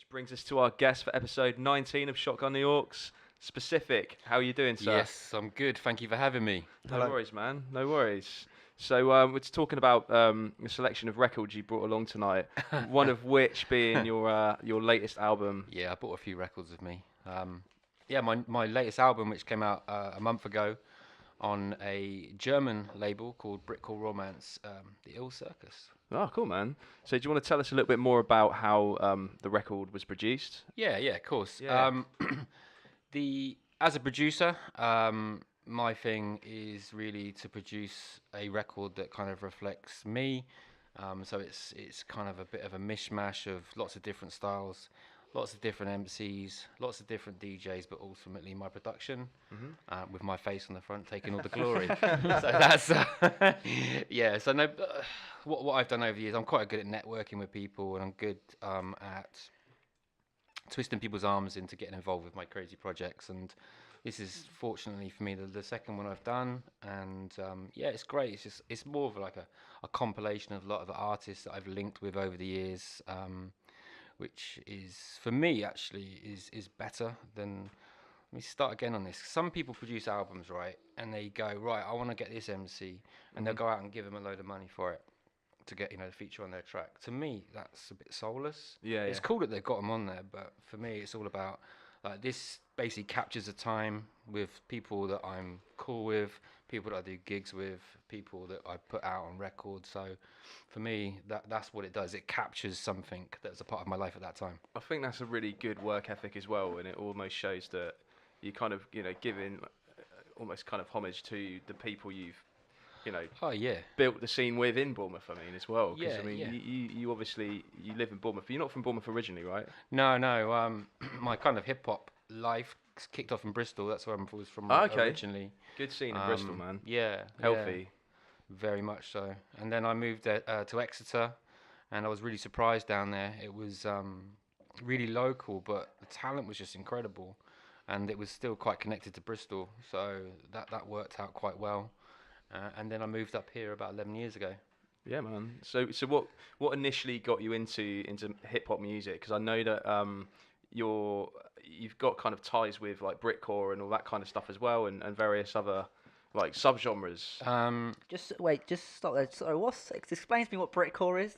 Which brings us to our guest for episode 19 of Shotgun The Aux, Specifik. How are you doing, sir? Yes, I'm good. Thank you for having me. No worries, man. No worries. So we're talking about a selection of records you brought along tonight, one of which being your latest album. Yeah, I bought a few records with me. My latest album, which came out a month ago on a German label called Britcore Romance, the Aux Circus. Oh, cool, man. So do you want to tell us a little bit more about how the record was produced? Yeah, of course. Yeah. As a producer, my thing is really to produce a record that kind of reflects me. So it's kind of a bit of a mishmash of lots of different styles, lots of different emcees, lots of different DJs, but ultimately my production, with my face on the front taking all the glory. So that's yeah. So no, what I've done over the years, I'm quite good at networking with people, and I'm good at twisting people's arms into getting involved with my crazy projects. And this is fortunately for me the second one I've done, and it's great. It's more of like a compilation of a lot of the artists that I've linked with over the years, which is for me actually is better than. Let me start again on this. Some people produce albums, right, and they go, right, I want to get this MC, and they'll go out and give them a load of money for it to get the feature on their track. To me, that's a bit soulless. Yeah, it's cool that they've got them on there, but for me, it's all about like this. Basically, captures a time with people that I'm cool with, people that I do gigs with, people that I put out on record. So, for me, that's what it does. It captures something that's a part of my life at that time. I think that's a really good work ethic as well, and it almost shows that you kind of giving almost kind of homage to the people you've built the scene with in Bournemouth, I mean, as well. Because, you obviously, you live in Bournemouth. You're not from Bournemouth originally, right? No. My kind of hip-hop life kicked off in Bristol. That's where I was from originally. Good scene in Bristol, man. Yeah. Healthy. Yeah, very much so. And then I moved to Exeter, and I was really surprised down there. It was really local, but the talent was just incredible. And it was still quite connected to Bristol, so that worked out quite well. And then I moved up here about 11 years ago. Yeah, man. So what initially got you into hip hop music? Because I know that you've got kind of ties with like Britcore and all that kind of stuff as well, and various other like subgenres. Just stop there. Sorry, explain to me what Britcore is.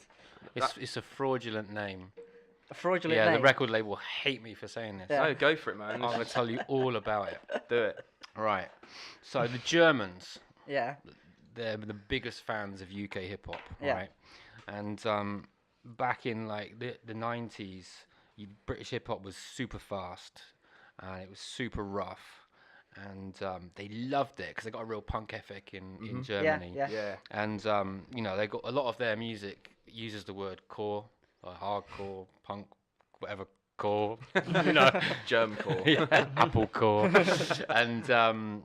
It's a fraudulent name. A fraudulent name? Yeah, the record label hate me for saying this. Yeah. No, go for it, man. I'm going to tell you all about it. Do it. Right. So the Germans... Yeah. They're the biggest fans of UK hip hop, yeah. Right? And back in like the 90s, British hip hop was super fast and it was super rough, and they loved it because they got a real punk ethic in Germany. Yeah. And they got a lot of their music uses the word core, like hardcore, punk, whatever core, German core, Apple core, and.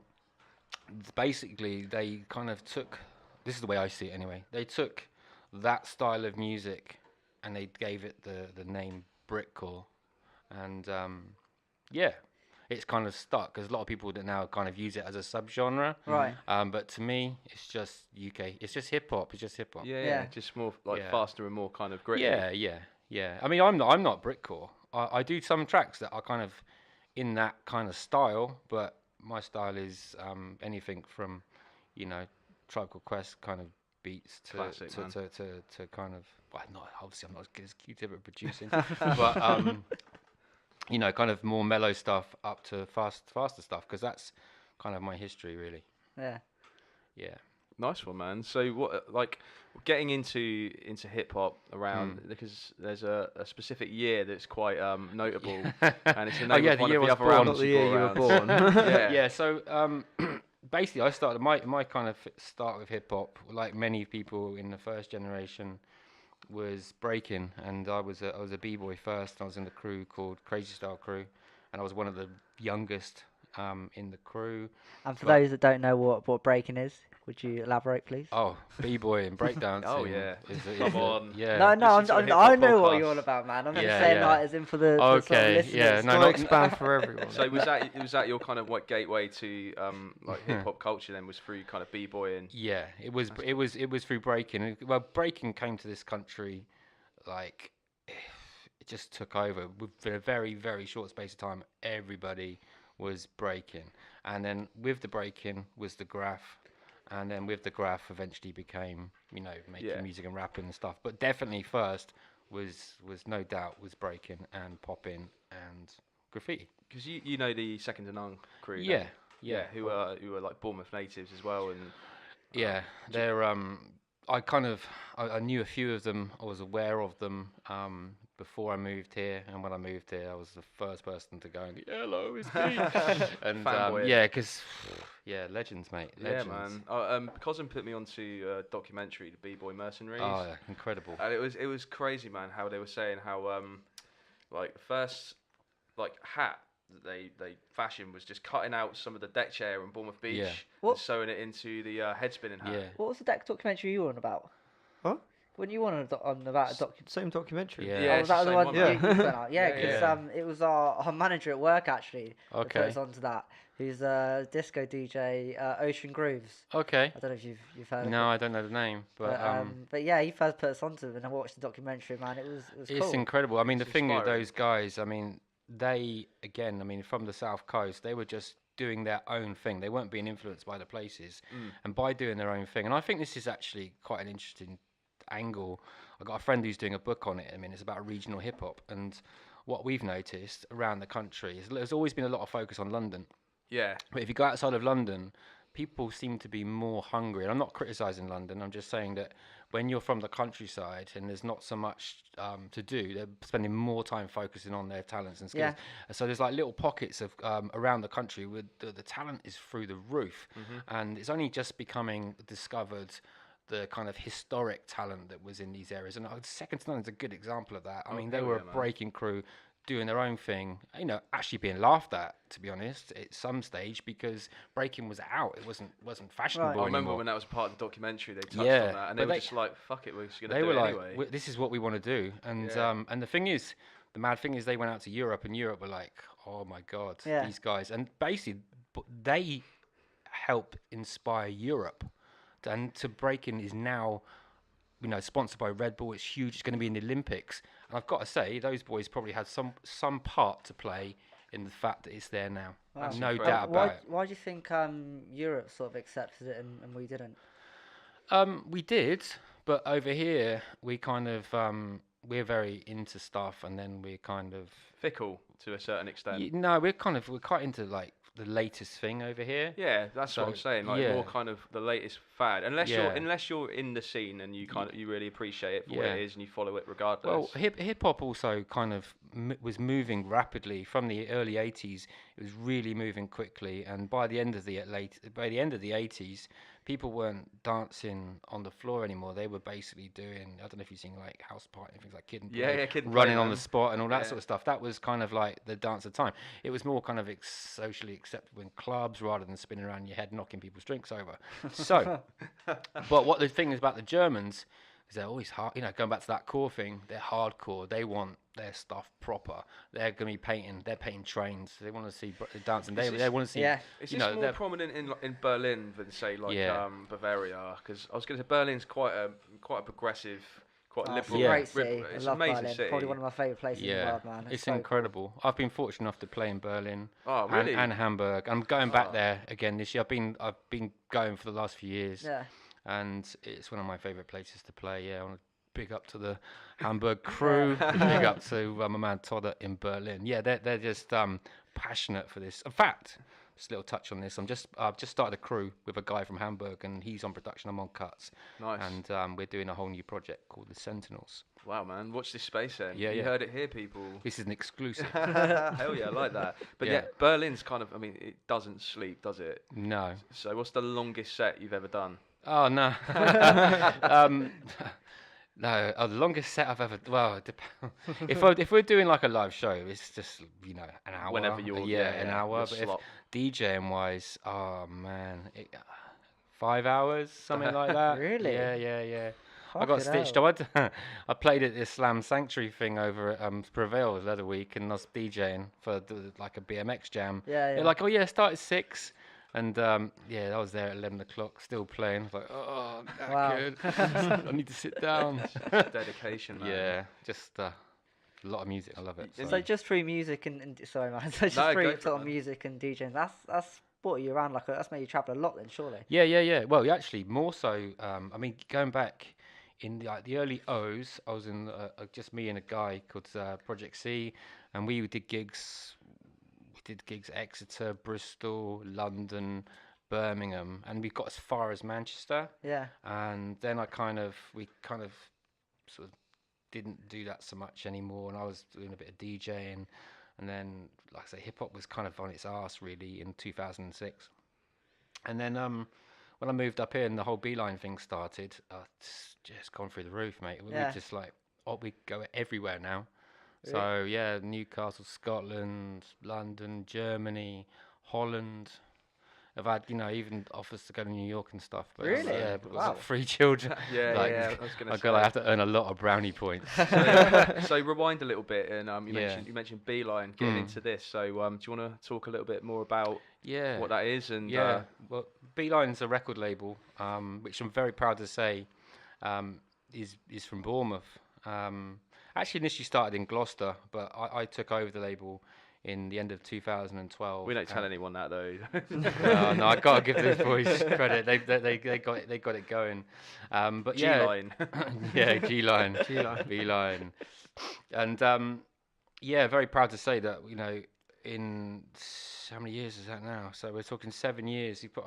Basically, they kind of took, this is the way I see it anyway, they took that style of music and they gave it the name Britcore. And it's kind of stuck because a lot of people that now kind of use it as a subgenre. Right. But to me, it's just UK, it's just hip hop. Yeah. Just more like faster and more kind of gritty. Yeah. I mean, I'm not Britcore. I do some tracks that are kind of in that kind of style, but my style is anything from, Tribe Called Quest kind of beats to classic, to kind of. Well, I'm not as good as Q-Tip at producing, but kind of more mellow stuff up to faster stuff, because that's kind of my history, really. Yeah. Nice one, man. So what, like, getting into hip hop around, because there's a specific year that's quite notable, and it's the name of one of the other albums the year you were born. Yeah. So basically, I started my kind of start with hip hop, like many people in the first generation, was breaking, and I was a b-boy first. I was in the crew called Crazy Style Crew, and I was one of the youngest in the crew. And for those that don't know what breaking is, would you elaborate, please? Oh, b-boy and breakdancing. Oh yeah, come on. Yeah. No, I know what you're all about, man. I'm just saying, like, as in for the okay, sort of listeners. Yeah, no, not expand for everyone. So was that your kind of like gateway to like hip hop culture? Then was through kind of b-boy and. Yeah, it was through breaking. Well, breaking came to this country, like, it just took over. Within a very, very short space of time, everybody was breaking. And then with the breaking was the graff. And then with the graff eventually became, making music and rapping and stuff. But definitely first was no doubt was breaking and popping and graffiti. Because you know the Second to None crew. Yeah. Who are like Bournemouth natives as well, and they're I knew a few of them. I was aware of them before I moved here, and when I moved here, I was the first person to go and go, hello, it's me. And legends, mate. Legends. Yeah, man. Cousin put me onto a documentary, The B-Boy Mercenaries. Oh, yeah, incredible. And it was crazy, man. How they were saying how like the first hat that they fashioned was just cutting out some of the deck chair on Bournemouth Beach and sewing it into the head spinning hat. Yeah. What was the documentary you were on about? Huh? When you were on about a same documentary. Yeah, was that the one? Yeah, you put out? Yeah, because it was our manager at work actually. Okay. That put us onto that. Who's a disco DJ, Ocean Grooves. Okay. I don't know if you've heard of him. No, I don't know the name, but yeah, he first put us onto it, and I watched the documentary. Man, it was cool. It's incredible. I mean, the thing with those guys, I mean, they again, I mean, from the South Coast, they were just doing their own thing. They weren't being influenced by the places, and by doing their own thing. And I think this is actually quite an interesting angle. I got a friend who's doing a book on it. I mean, it's about regional hip hop, and what we've noticed around the country is there's always been a lot of focus on London. Yeah. But if you go outside of London, people seem to be more hungry. And I'm not criticising London. I'm just saying that when you're from the countryside and there's not so much to do, they're spending more time focusing on their talents and skills. Yeah. So there's like little pockets of around the country where the talent is through the roof. And it's only just becoming discovered the kind of historic talent that was in these areas. And Second to None is a good example of that. I mean, they were a breaking crew, doing their own thing, actually being laughed at, to be honest, at some stage, because breaking was out. It wasn't fashionable anymore. I remember when that was part of the documentary, they touched on that, and they were just like, fuck it, we're just going to do it anyway. They were like, this is what we want to do. And and the thing is, the mad thing is they went out to Europe, and Europe were like, oh my God, these guys. And basically, they help inspire Europe. And to breaking is now, sponsored by Red Bull. It's huge. It's going to be in the Olympics. And I've got to say, those boys probably had some part to play in the fact that it's there now. Wow. No doubt about it. Why do you think Europe sort of accepted it and we didn't? We did, but over here we kind of we're very into stuff, and then we're kind of fickle to a certain extent. No, we're quite into like the latest thing over here. Yeah, that's what I'm saying. Like more kind of the latest fad. Unless you're in the scene and you you really appreciate it for what it is and you follow it regardless. Well, hip hop also kind of was moving rapidly from the early 80s. It was really moving quickly, and by the end of the 80s, people weren't dancing on the floor anymore. They were basically doing, I don't know if you've seen like house party and things like Kid and Play, Kid and running Play, on the spot and all that sort of stuff. That was kind of like the dance of the time. It was more kind of socially acceptable in clubs rather than spinning around your head knocking people's drinks over. So, but what the thing is about the Germans is they're always hard. Going back to that core thing, they're hardcore. They want their stuff proper. They're going to be painting. They're painting trains. They want to see dancing. They want to see. Yeah. Is this more prominent in Berlin than say like Bavaria? Because I was going to say Berlin's quite a progressive, quite liberal. It's a great city. It's I love amazing Berlin. city. Probably one of my favourite places in the world, man. It's so incredible. Cool. I've been fortunate enough to play in Berlin. Oh, really? And Hamburg. I'm going back there again this year. I've been going for the last few years. Yeah. And it's one of my favourite places to play. Yeah, I want to big up to the Hamburg crew. Big up to my man Todd in Berlin. Yeah, they're just passionate for this. In fact, just a little touch on this. I've just started a crew with a guy from Hamburg, and he's on production. I'm on cuts. Nice. And we're doing a whole new project called the Sentinels. Wow, man! Watch this space then. Yeah, you heard it here, people. This is an exclusive. Hell yeah, I like that. But yeah, Berlin's kind of. I mean, it doesn't sleep, does it? No. So, what's the longest set you've ever done? Oh no. No, the longest set I've ever. Well, if we're doing like a live show, it's just an hour. Whenever you're an hour. But if DJing wise, oh man, 5 hours, something like that. Really? Yeah. I got stitched. I played at this Slam Sanctuary thing over at Prevail the other week, and I was DJing for like a BMX jam. Yeah. They're like, oh yeah, start at 6. And I was there at 11 o'clock, still playing. I was like, oh, good. I need to sit down. Dedication, man. Yeah, just a lot of music. I love it. So just through music and sorry man, so just through sort of music and DJing, that's brought you around that's made you travel a lot then, surely. Yeah. Well, actually, more so. I mean, going back in the early O's, I was in just me and a guy called Project C, and we did gigs. We did gigs Exeter, Bristol, London, Birmingham, and we got as far as Manchester. Yeah. And then we kind of sort of didn't do that so much anymore, and I was doing a bit of DJing, and then, like I say, hip hop was kind of on its arse really in 2006. And then when I moved up here and the whole Beeline thing started, it's just gone through the roof, mate. We're just like, we go everywhere now. Really? So yeah, Newcastle, Scotland, London, Germany, Holland. I've had, even offers to go to New York and stuff. But really? Yeah, but wow. 3 children. Yeah. I was going to say. I have to earn a lot of brownie points. So rewind a little bit, and you mentioned Beeline getting into this. So do you want to talk a little bit more about what that is? And well, Beeline's a record label, which I'm very proud to say is from Bournemouth. Actually, initially started in Gloucester, but I took over the label in the end of 2012. We don't tell anyone that though. No, I gotta give those boys credit. They got it going. But G-Line. G-Line, Beeline, and very proud to say that in how many years is that now? So we're talking 7 years. He put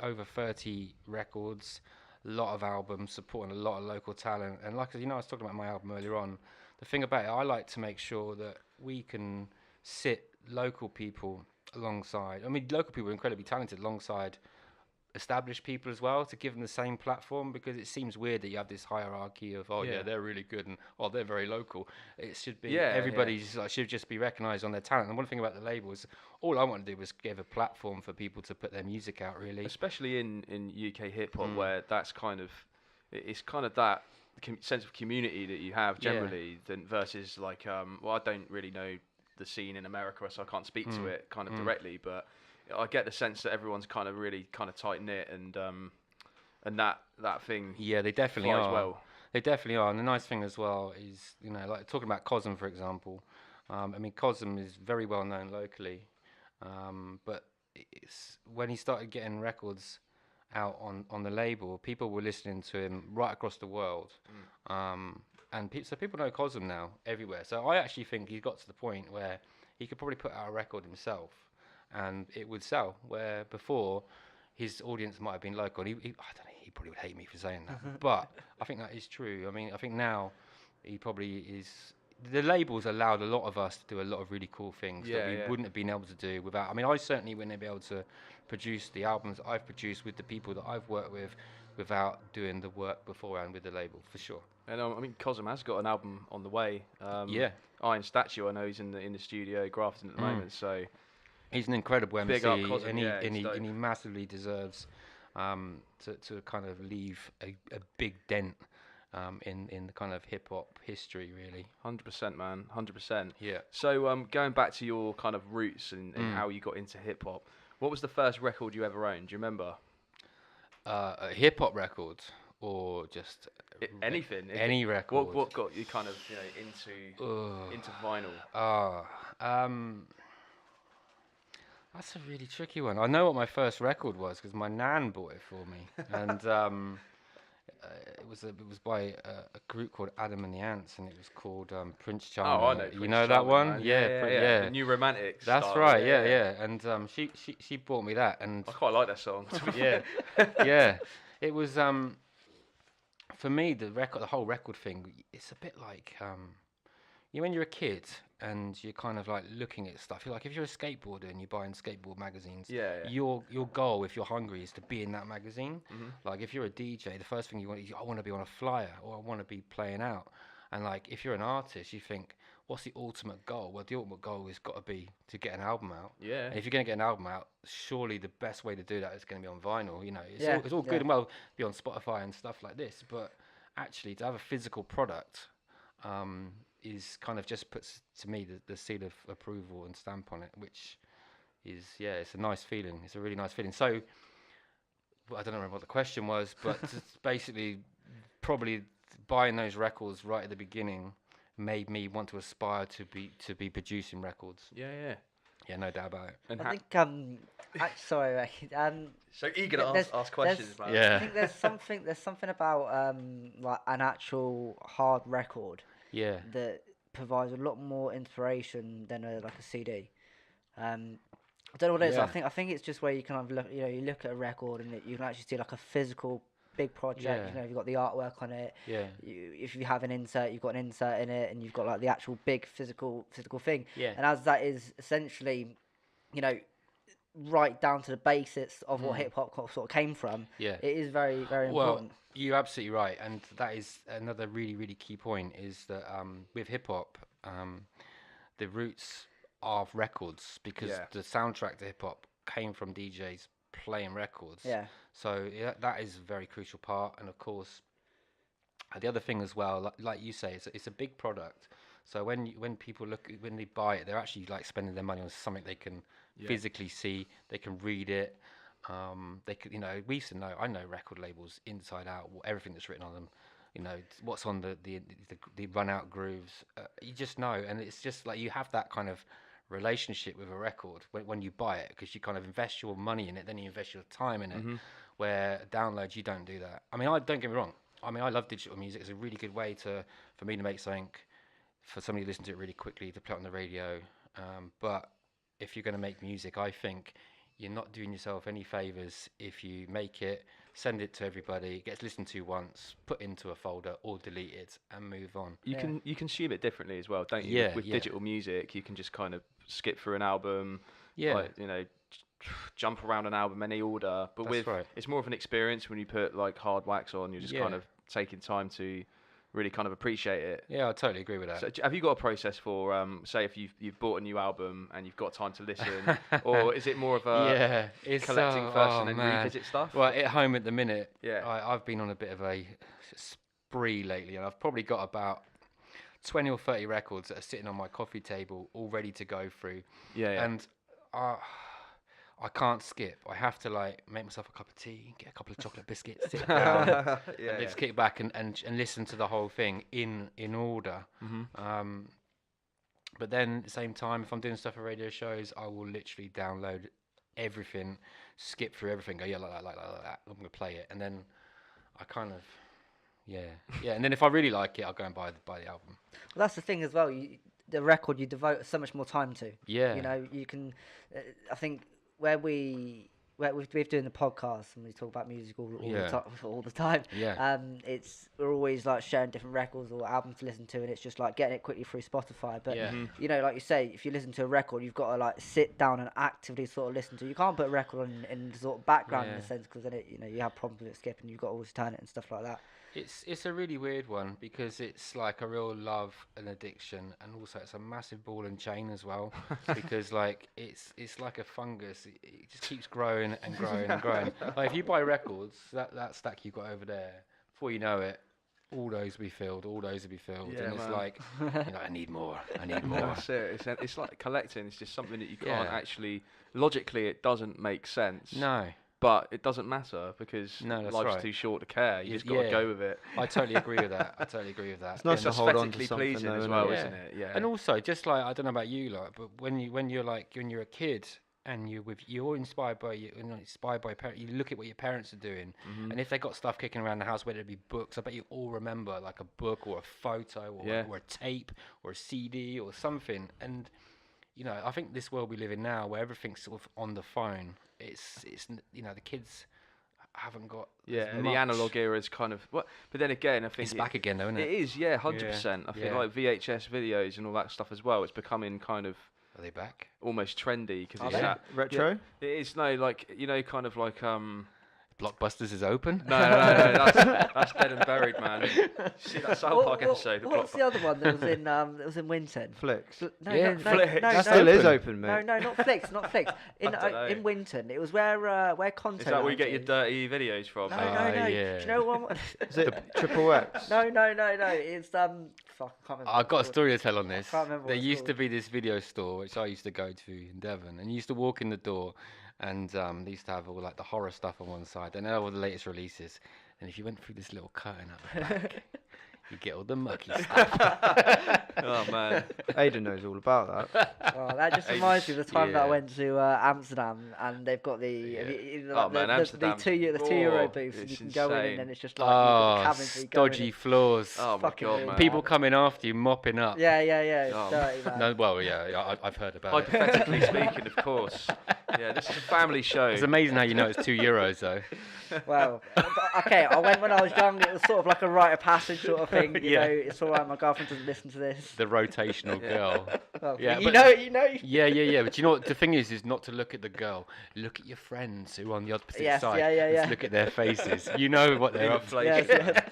over 30 records, a lot of albums, supporting a lot of local talent. And like I was talking about my album earlier on. The thing about it, I like to make sure that we can sit local people alongside. I mean, local people are incredibly talented alongside established people as well, to give them the same platform, because it seems weird that you have this hierarchy of they're really good and they're very local. It should be everybody should just be recognised on their talent. And one thing about the label is all I want to do was give a platform for people to put their music out, really. Especially in UK hip hop, where that's it's kind of that sense of community that you have generally, than versus like I don't really know the scene in America, so I can't speak to it kind of directly, but I get the sense that everyone's kind of really kind of tight knit, and that thing. Yeah, they definitely are. Well. They definitely are, and the nice thing as well is like talking about Cosm, for example. I mean, Cosm is very well known locally, but it's when he started getting records out on the label, people were listening to him right across the world. So people know Cosm now everywhere. So I actually think he's got to the point where he could probably put out a record himself and it would sell, where before his audience might have been local. And I don't know, he probably would hate me for saying that, but I think that is true. I mean, I think now he probably is. The labels allowed a lot of us to do a lot of really cool things that we wouldn't have been able to do without. I mean, I certainly wouldn't be able to produce the albums I've produced with the people that I've worked with without doing the work beforehand with the label, for sure. And I mean, Cosm has got an album on the way. Iron Statue. I know he's in the studio grafting at the moment. So he's an incredible MC, big up Cosm, and he massively deserves to kind of leave a big dent in the kind of hip hop history, really. 100%, man. 100%. Yeah. So going back to your kind of roots and how you got into hip hop, what was the first record you ever owned? Do you remember? A hip hop record, or just anything? Any record. What got you kind of into vinyl? That's a really tricky one. I know what my first record was because my nan bought it for me, and it was by a group called Adam and the Ants, and it was called Prince Charming. Oh, I know. You know that one? Yeah. The New Romantics. That's style. right. Yeah. And she bought me that, and I quite like that song. yeah. It was for me the whole record thing. It's a bit like when you're a kid and you're kind of like looking at stuff. You're like, if you're a skateboarder and you're buying skateboard magazines, your goal, if you're hungry, is to be in that magazine. Like if you're a DJ, the first thing you want is, I want to be on a flyer, or I want to be playing out. And like if you're an artist, you think, what's the ultimate goal? Well, the ultimate goal has got to be to get an album out. Yeah. And if you're going to get an album out, surely the best way to do that is going to be on vinyl. It's all good and well be on Spotify and stuff like this, but actually to have a physical product is kind of just puts to me the seal of approval and stamp on it, which is it's a nice feeling. It's a really nice feeling. So I don't remember what the question was, but it's basically probably buying those records right at the beginning made me want to aspire to be producing records. Yeah, no doubt about it. And I think sorry, so eager to ask questions, man. Yeah, I think there's something about like an actual hard record. Yeah. That provides a lot more inspiration than like a CD. I don't know what it is. I think it's just where you kind of look. You look at a record and you can actually see like a physical big project. You've got the artwork on it. Yeah. If you have an insert, you've got an insert in it, and you've got like the actual big physical thing. Yeah. And as that is essentially, right down to the basics of what hip hop sort of came from. Yeah. It is very, very important. Well, you're absolutely right, and that is another really, really key point. Is that with hip hop, the roots of records, because the soundtrack to hip hop came from DJs playing records. Yeah. So that is a very crucial part, and of course, the other thing as well, like you say, it's a big product. So when people when they buy it, they're actually like spending their money on something they can physically see, they can read it. They could, we used to know. I know record labels inside out, everything that's written on them. What's on the run out grooves. You just know, and it's just like you have that kind of relationship with a record when you buy it, because you kind of invest your money in it, then you invest your time in it. Where downloads, you don't do that. I mean, don't get me wrong. I mean, I love digital music. It's a really good way for me to make something, for somebody to listen to it really quickly, to play it on the radio. But if you're going to make music, I think you're not doing yourself any favors if you make it, send it to everybody, it gets listened to once, put into a folder, or delete it and move on. You consume it differently as well, don't you? Yeah, with digital music, you can just kind of skip through an album. Yeah. Like, jump around an album any order. But it's more of an experience when you put like hard wax on. You're just kind of taking time to really kind of appreciate it. Yeah, I totally agree with that. So have you got a process for, say, if you've bought a new album and you've got time to listen, or is it more of a collecting first and then revisit stuff? Well, at home at the minute, I've been on a bit of a spree lately, and I've probably got about 20 or 30 records that are sitting on my coffee table, all ready to go through. And I can't skip. I have to make myself a cup of tea, get a couple of chocolate biscuits, sit down, and just kick back and listen to the whole thing in order. But then at the same time, if I'm doing stuff for radio shows, I will literally download everything, skip through everything, go like that. I'm gonna play it, and then I kind of and then if I really like it, I'll go and buy the album. Well, that's the thing as well. The record you devote so much more time to. Yeah. You can. I think. Where we're doing the podcast and we talk about music all the time. Yeah. We're always like sharing different records or albums to listen to, and it's just like getting it quickly through Spotify. But like you say, if you listen to a record, you've got to like sit down and actively sort of listen to. You can't put a record on in the sort of background in a sense, because then you have problems with it skipping. You've got to always turn it and stuff like that. It's a really weird one, because it's like a real love and addiction, and also it's a massive ball and chain as well, because like it's like a fungus. It just keeps growing and growing and growing. Like if you buy records, that stack you've got over there, before you know it, all those will be filled, and it's like, I need more. That's it. It's like collecting. It's just something that you can't actually, logically, it doesn't make sense. No. But it doesn't matter, because life's too short to care. You just got to go with it. I totally agree with that. It's nice to hold on to something pleasing as well, isn't it? Yeah. And also, just like, I don't know about you, but when you're a kid and you're inspired by parents, you look at what your parents are doing, and if they got stuff kicking around the house, whether it be books, I bet you all remember like a book or a photo or a tape or a CD or something. And I think this world we live in now, where everything's sort of on the phone, it's the kids haven't got the analog era is kind of but then again, I think it's back again, though, isn't it? It is, 100%. I think like VHS videos and all that stuff as well. It's becoming kind of, are they back? Almost trendy, because it's that retro. Yeah, it is kind of like Blockbusters is open? No, that's dead and buried, man. See that South Park episode? What's the other one that was in Winton? Flicks. Flicks. That still is open, mate. No, not Flicks, not Flicks. In Winton, it was where Content. Is that where you get your dirty videos from? No. Yeah. Do you know what? Is it Triple X? No. It's fuck, I can't remember. I've got a story to tell on this. I can't remember. There used to be this video store which I used to go to in Devon, and you used to walk in the door, and they used to have all like the horror stuff on one side, and all the latest releases. And if you went through this little curtain at the back, You get all the mucky stuff. Oh man, Aidan knows all about that. Oh, that just reminds me of the time that I went to Amsterdam, and they've got the Amsterdam. the €2 booth, and you can go in, and then it's just like dodgy floors. Oh my god, man. People coming after you, mopping up. Yeah, it's dirty, man. No, well, yeah, I've heard about it. Hypothetically speaking, of course. Yeah, this is a family show. It's amazing how you know it's €2 though. Well, okay, I went when I was young. It was sort of like a rite of passage sort of thing. You know, it's all right. My girlfriend doesn't listen to this. The rotational girl. Well, yeah, you know. Yeah. But you know what? The thing is not to look at the girl. Look at your friends who are on the opposite side. Yeah. Let's look at their faces. You know what they're up to. Yes.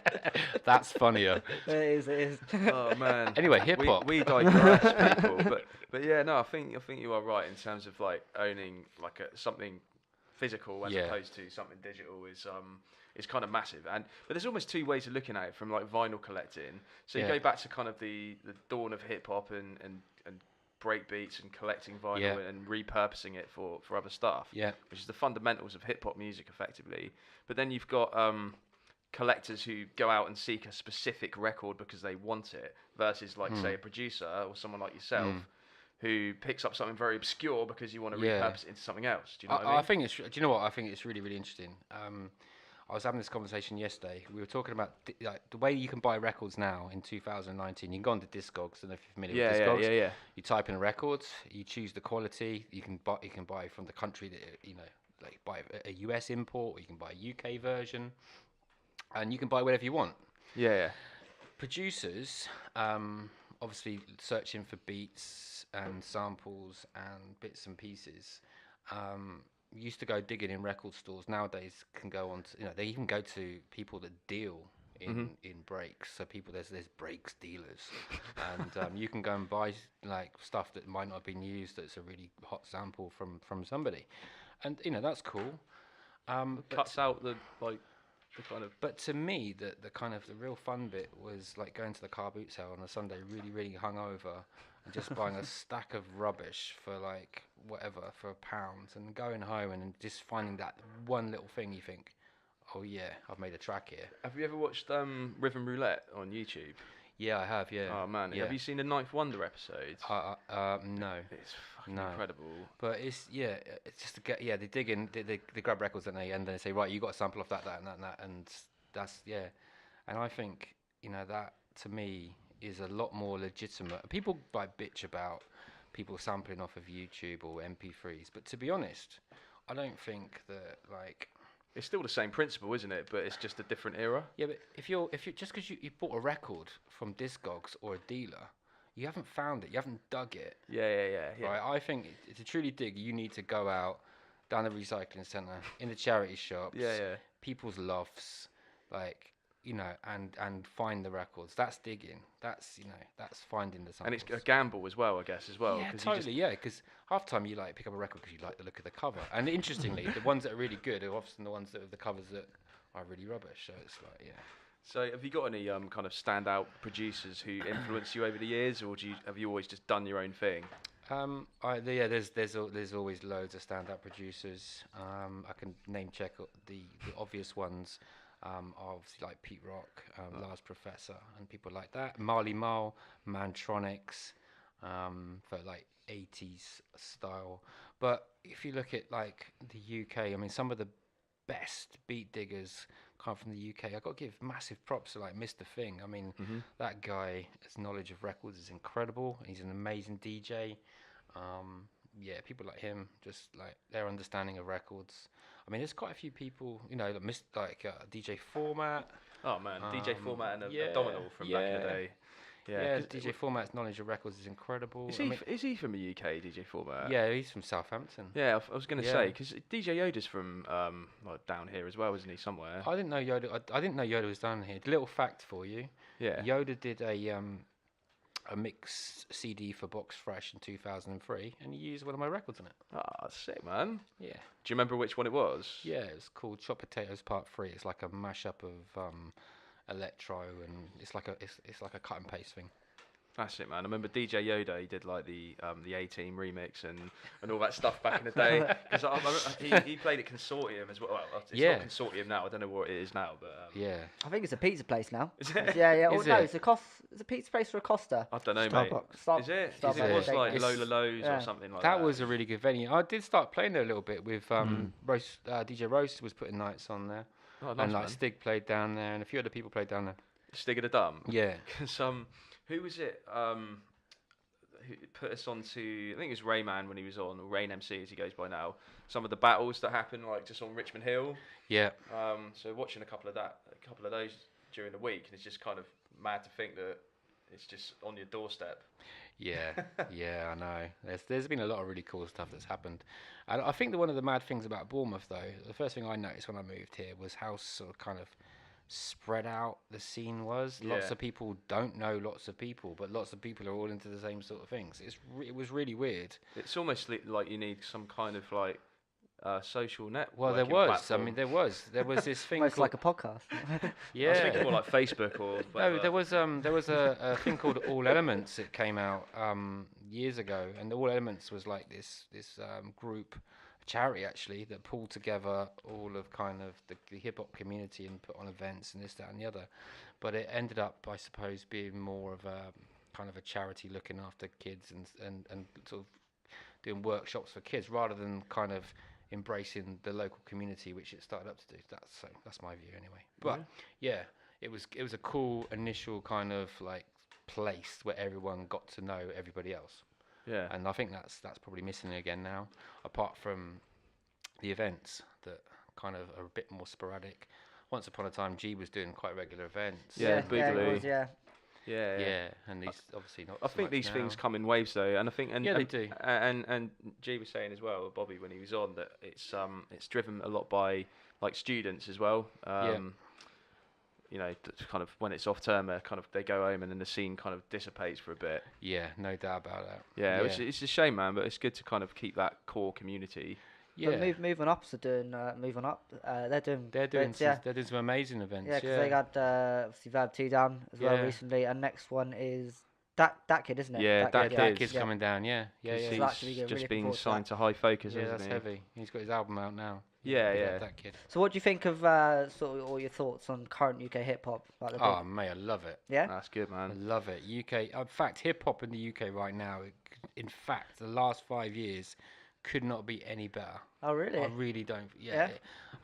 That's funnier. It is. Oh man. Anyway, hip hop. We digress, people. But yeah, no, I think you are right in terms of like owning like something physical as opposed to something digital is kind of massive. But there's almost two ways of looking at it from like vinyl collecting. So you go back to kind of the dawn of hip hop and break beats and collecting vinyl and repurposing it for other stuff. Yeah. Which is the fundamentals of hip hop music effectively. But then you've got collectors who go out and seek a specific record because they want it versus like say a producer or someone like yourself who picks up something very obscure because you want to repurpose it into something else. Do you know what I mean? I think do you know what? I think it's really, really interesting. I was having this conversation yesterday. We were talking about the way you can buy records now in 2019. You can go onto Discogs. I don't know if you're familiar with Discogs. Yeah. You type in records. You choose the quality. You can buy from the country that like buy a US import, or you can buy a UK version, and you can buy whatever you want. Yeah. Producers, obviously searching for beats and samples and bits and pieces. Used to go digging in record stores. Nowadays can go on to, they even go to people that deal in breaks. So there's breaks dealers, and you can go and buy like stuff that might not have been used. That's a really hot sample from somebody, and that's cool. Cuts out the kind of. But to me, the kind of the real fun bit was like going to the car boot sale on a Sunday, really, really hungover, and just buying a stack of rubbish for like whatever for £1, and going home and just finding that one little thing you think, oh yeah, I've made a track here. Have you ever watched Rhythm Roulette on YouTube? Yeah, I have. Yeah. Oh man, have you seen the Ninth Wonder episode? No. It's fucking incredible. But it's just to get they dig in, they grab records and they say, right, you got a sample of that and that, and that's and I think that to me is a lot more legitimate. People bitch about people sampling off of YouTube or MP3s, but to be honest, I don't think that like. It's still the same principle, isn't it? But it's just a different era. Yeah, but if you just because you bought a record from Discogs or a dealer, you haven't found it, you haven't dug it. Yeah. Right. I think to truly dig, you need to go out down the recycling centre, in the charity shops, people's lofts, like and find the records. That's digging. That's that's finding the samples. And it's a gamble as well, I guess, as well. Yeah, totally. Because half the time you pick up a record because you like the look of the cover. And interestingly, the ones that are really good are often the ones that have the covers that are really rubbish. So it's like, So have you got any kind of standout producers who influence you over the years, or have you always just done your own thing? There's always loads of standout producers. I can name check the obvious ones. Obviously like Pete Rock, Lars Professor, and people like that. Marley Marl, Mantronics, for like 80s style. But if you look at like the UK, I mean, some of the best beat diggers come from the UK. I've got to give massive props to like Mr. Thing. I mean, that guy, his knowledge of records is incredible. He's an amazing DJ. People like him, just like their understanding of records. I mean, there's quite a few people, like DJ Format. Oh man, DJ Format and Abdominal from back in the day. Yeah, DJ Format's knowledge of records is incredible. Is he from the UK, DJ Format? Yeah, he's from Southampton. Yeah, I was going to say, because DJ Yoda's from down here as well, isn't he, somewhere? I didn't know Yoda. I didn't know Yoda was down here. Little fact for you. Yeah. Yoda did a mix CD for Box Fresh in 2003, and he used one of my records on it. Ah, sick, man. Yeah. Do you remember which one it was? Yeah, it's called Chopped Potatoes Part 3. It's like a mashup of electro, and it's like a cut and paste thing. That's it, man. I remember DJ Yoda. He did like the A-Team remix and all that stuff back in the day. Because he played at Consortium as well. Well, it's not Consortium now. I don't know what it is now, but I think it's a pizza place now. Is it? Yeah. It's a pizza place for a Costa. I don't know, Starbucks. mate. Is it? Starbucks. It was like Lola Lowe's or something like that. That was a really good venue. I did start playing there a little bit with DJ Roast was putting nights on there, nice, and like man. Stig played down there, and a few other people played down there. Stig of the Dumb. Yeah. Because who was it? Who put us on to? I think it was Rayman when he was on, or Rain MC as he goes by now. Some of the battles that happened, like just on Richmond Hill. Yeah. So watching a couple of those during the week, and it's just kind of mad to think that it's just on your doorstep. Yeah, I know. There's been a lot of really cool stuff that's happened, and I think that one of the mad things about Bournemouth, though, the first thing I noticed when I moved here was how sort of kind of spread out the scene was. Lots of people don't know lots of people, but lots of people are all into the same sort of things. It was really weird. It's almost like you need some kind of like social network. Well, there was. Platform. I mean, there was this thing. Almost like a podcast. Yeah, I was thinking more like Facebook or. Whatever. No, there was a thing called All Elements. It came out years ago, and All Elements was like this group, charity actually, that pulled together all of kind of the hip hop community and put on events and this, that, and the other. But it ended up, I suppose, being more of a kind of a charity looking after kids and sort of doing workshops for kids rather than kind of embracing the local community, which it started up to do. That's my view anyway. But yeah, it was a cool initial kind of like place where everyone got to know everybody else. Yeah. And I think that's probably missing again now, apart from the events that kind of are a bit more sporadic. Once upon a time, G was doing quite regular events. Yeah, Boogaloo. Yeah, and these obviously not. I think these things come in waves though, and I think they do. And G was saying as well, Bobby, when he was on, that it's driven a lot by like students as well. You know, kind of when it's off term, kind of they go home and then the scene kind of dissipates for a bit. Yeah, no doubt about that. Yeah, it's a shame, man, but it's good to kind of keep that core community. Yeah, but Move On Up's are doing Move On Up. They're doing some amazing events. Yeah, because they got obviously Verb 2 down as well recently, and next one is that kid, isn't it? Yeah, that kid's coming down. Yeah. He's so actually just really been signed to High Focus. Yeah, isn't that's he? heavy. He's got his album out now. Yeah. That kid. So what do you think of sort of all your thoughts on current UK hip hop? Like oh mate, I love it. Yeah, that's good, man. I love it. UK. In fact, hip hop in the UK right now, in fact, the last 5 years could not be any better. Oh really? I really don't. Yeah.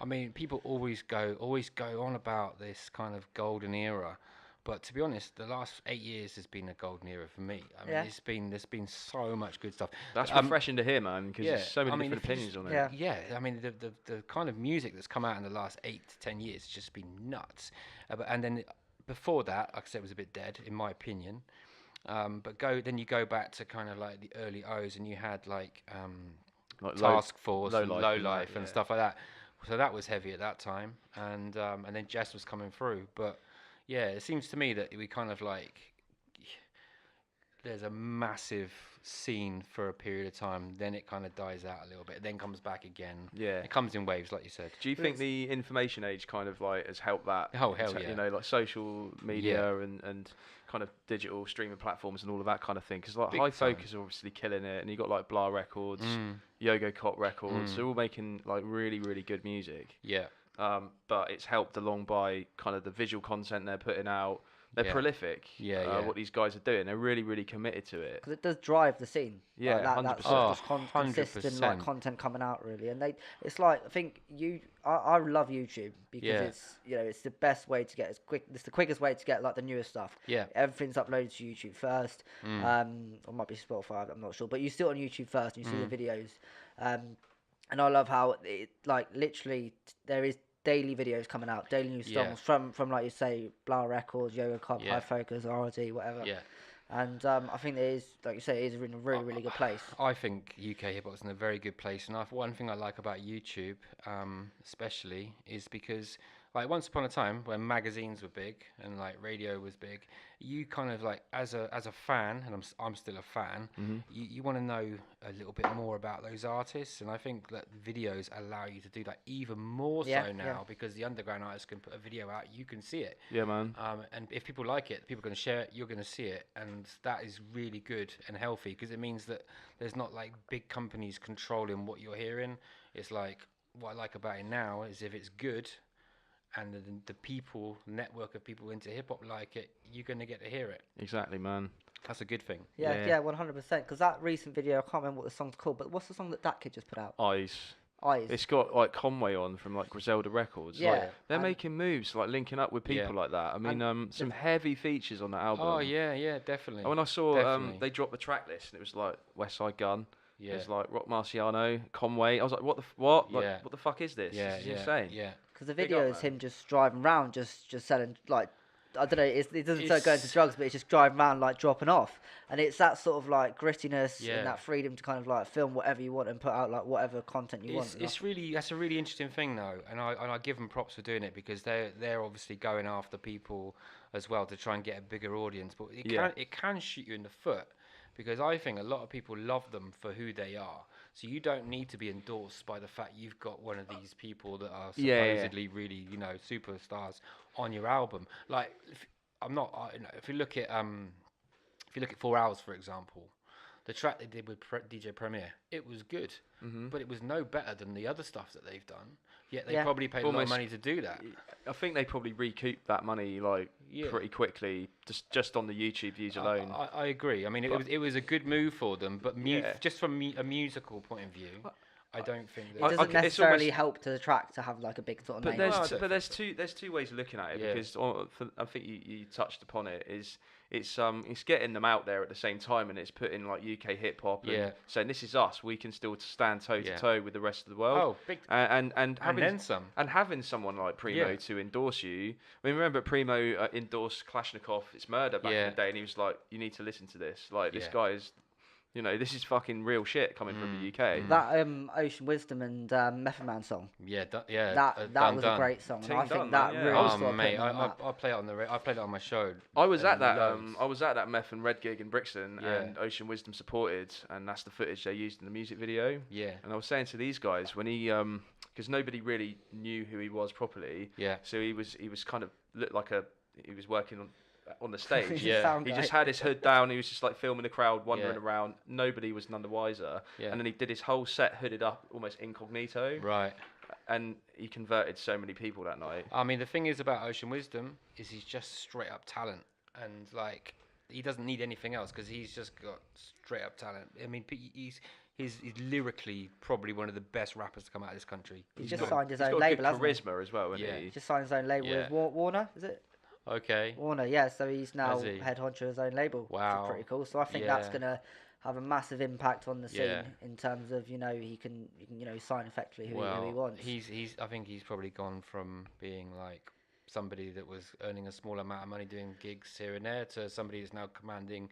I mean, people always go on about this kind of golden era, but to be honest, the last 8 years has been a golden era for me. I mean, there's been so much good stuff. That's refreshing to hear, man, because there's so many different opinions on it. Yeah, I mean, the kind of music that's come out in the last 8 to 10 years has just been nuts. And then before that, like I said, it was a bit dead, in my opinion. But you go back to kind of like the early O's, and you had like Task Force, Low Life, and stuff like that. So that was heavy at that time, and then Jess was coming through. But yeah, it seems to me that we kind of like there's a massive scene for a period of time, then it kind of dies out a little bit, then comes back again. Yeah, it comes in waves, like you said. Do you think the information age kind of like has helped that? Oh hell yeah! You know, like social media and kind of digital streaming platforms and all of that kind of thing. Because like High Focus are obviously killing it, and you got like Blah Records, Yogo Cop Records. They're all making like really really good music. Yeah. But it's helped along by kind of the visual content they're putting out. They're prolific. What these guys are doing, they're really, really committed to it. Because it does drive the scene. Yeah, like 100%. Consistent like content coming out really, and it's like I think I love YouTube because it's the best way to get it's the quickest way to get like the newest stuff. Yeah, everything's uploaded to YouTube first. Or might be Spotify, I'm not sure, but you see it on YouTube first, and you see the videos. And I love how it like literally there is daily videos coming out, daily new songs from like you say, Blah Records, Yoga Cop, High Focus, RD, whatever. Yeah. And I think it is, like you say, it is in a really, really good place. I think UK hip hop is in a very good place, and one thing I like about YouTube, especially, is because like once upon a time when magazines were big and like radio was big, you kind of like as a fan, and I'm still a fan. You want to know a little bit more about those artists, and I think that videos allow you to do that even more so now because the underground artists can put a video out, you can see it. Yeah, man. And if people like it, people are going to share it. You're going to see it, and that is really good and healthy because it means that there's not like big companies controlling what you're hearing. It's like what I like about it now is if it's good. And the people, network of people into hip hop like it, you're going to get to hear it. Exactly, man. That's a good thing. Yeah, 100%. Because that recent video, I can't remember what the song's called, but what's the song that kid just put out? Eyes. It's got like Conway on from like Griselda Records. Yeah. Like, they're making moves, like linking up with people like that. I mean, some heavy features on that album. Oh, yeah, definitely. And when I saw they dropped the track list, and it was like West Side Gun. Yeah. It was like Rock Marciano, Conway. I was like, what? Like, Yeah. what the fuck is this? Yeah, This is insane. Yeah. Because the video is him just driving around, just selling, like, I don't know, it doesn't start going to drugs, but it's just driving around, like, dropping off. And it's that sort of, like, grittiness and that freedom to kind of, like, film whatever you want and put out, like, whatever content you want. That's a really interesting thing, though. And I give them props for doing it because they're obviously going after people as well to try and get a bigger audience. But it can shoot you in the foot because I think a lot of people love them for who they are. So you don't need to be endorsed by the fact you've got one of these people that are supposedly really, superstars on your album. Like, if you look at 4 Hours, for example, the track they did with DJ Premier, it was good, but it was no better than the other stuff that they've done. Yet they probably paid a lot of money to do that. I think they probably recouped that money pretty quickly, just on the YouTube views alone. I agree. I mean, it was a good move for them, but just from a musical point of view, I don't think that it doesn't necessarily help to the track to have like a big sort of name. But there's two ways of looking at it because I think you touched upon it. It's getting them out there at the same time, and it's putting like UK hip hop and saying this is us. We can still stand toe to toe with the rest of the world. Oh, big and having then some. And having someone like Primo to endorse you. I mean, remember Primo endorsed Kalashnikov, It's Murder back in the day, and he was like, "You need to listen to this. Like this guy is." This is fucking real shit coming from the UK. That Ocean Wisdom and Method Man song. That was a great song. And I think that really mate, I play it on I played it on my show. I was at that Meth and Red gig in Brixton, and Ocean Wisdom supported, and that's the footage they used in the music video. Yeah. And I was saying to these guys when he because nobody really knew who he was properly. Yeah. So he was kind of looked like he was working on the stage. He just had his hood down. He was just like filming the crowd, wandering around. Nobody was none the wiser. Yeah. And then he did his whole set hooded up, almost incognito. Right. And he converted so many people that night. I mean, the thing is about Ocean Wisdom is he's just straight up talent, and like he doesn't need anything else because he's just got straight up talent. I mean, he's lyrically probably one of the best rappers to come out of this country. He's just signed his own label, hasn't he? He's got charisma as well, isn't he? He just signed his own label with Warner, is it? Okay. Warner, so he's now head honcho of his own label. Wow. Which is pretty cool. So I think that's going to have a massive impact on the scene in terms of, he can sign effectively who he wants. I think he's probably gone from being like somebody that was earning a small amount of money doing gigs here and there to somebody that's now commanding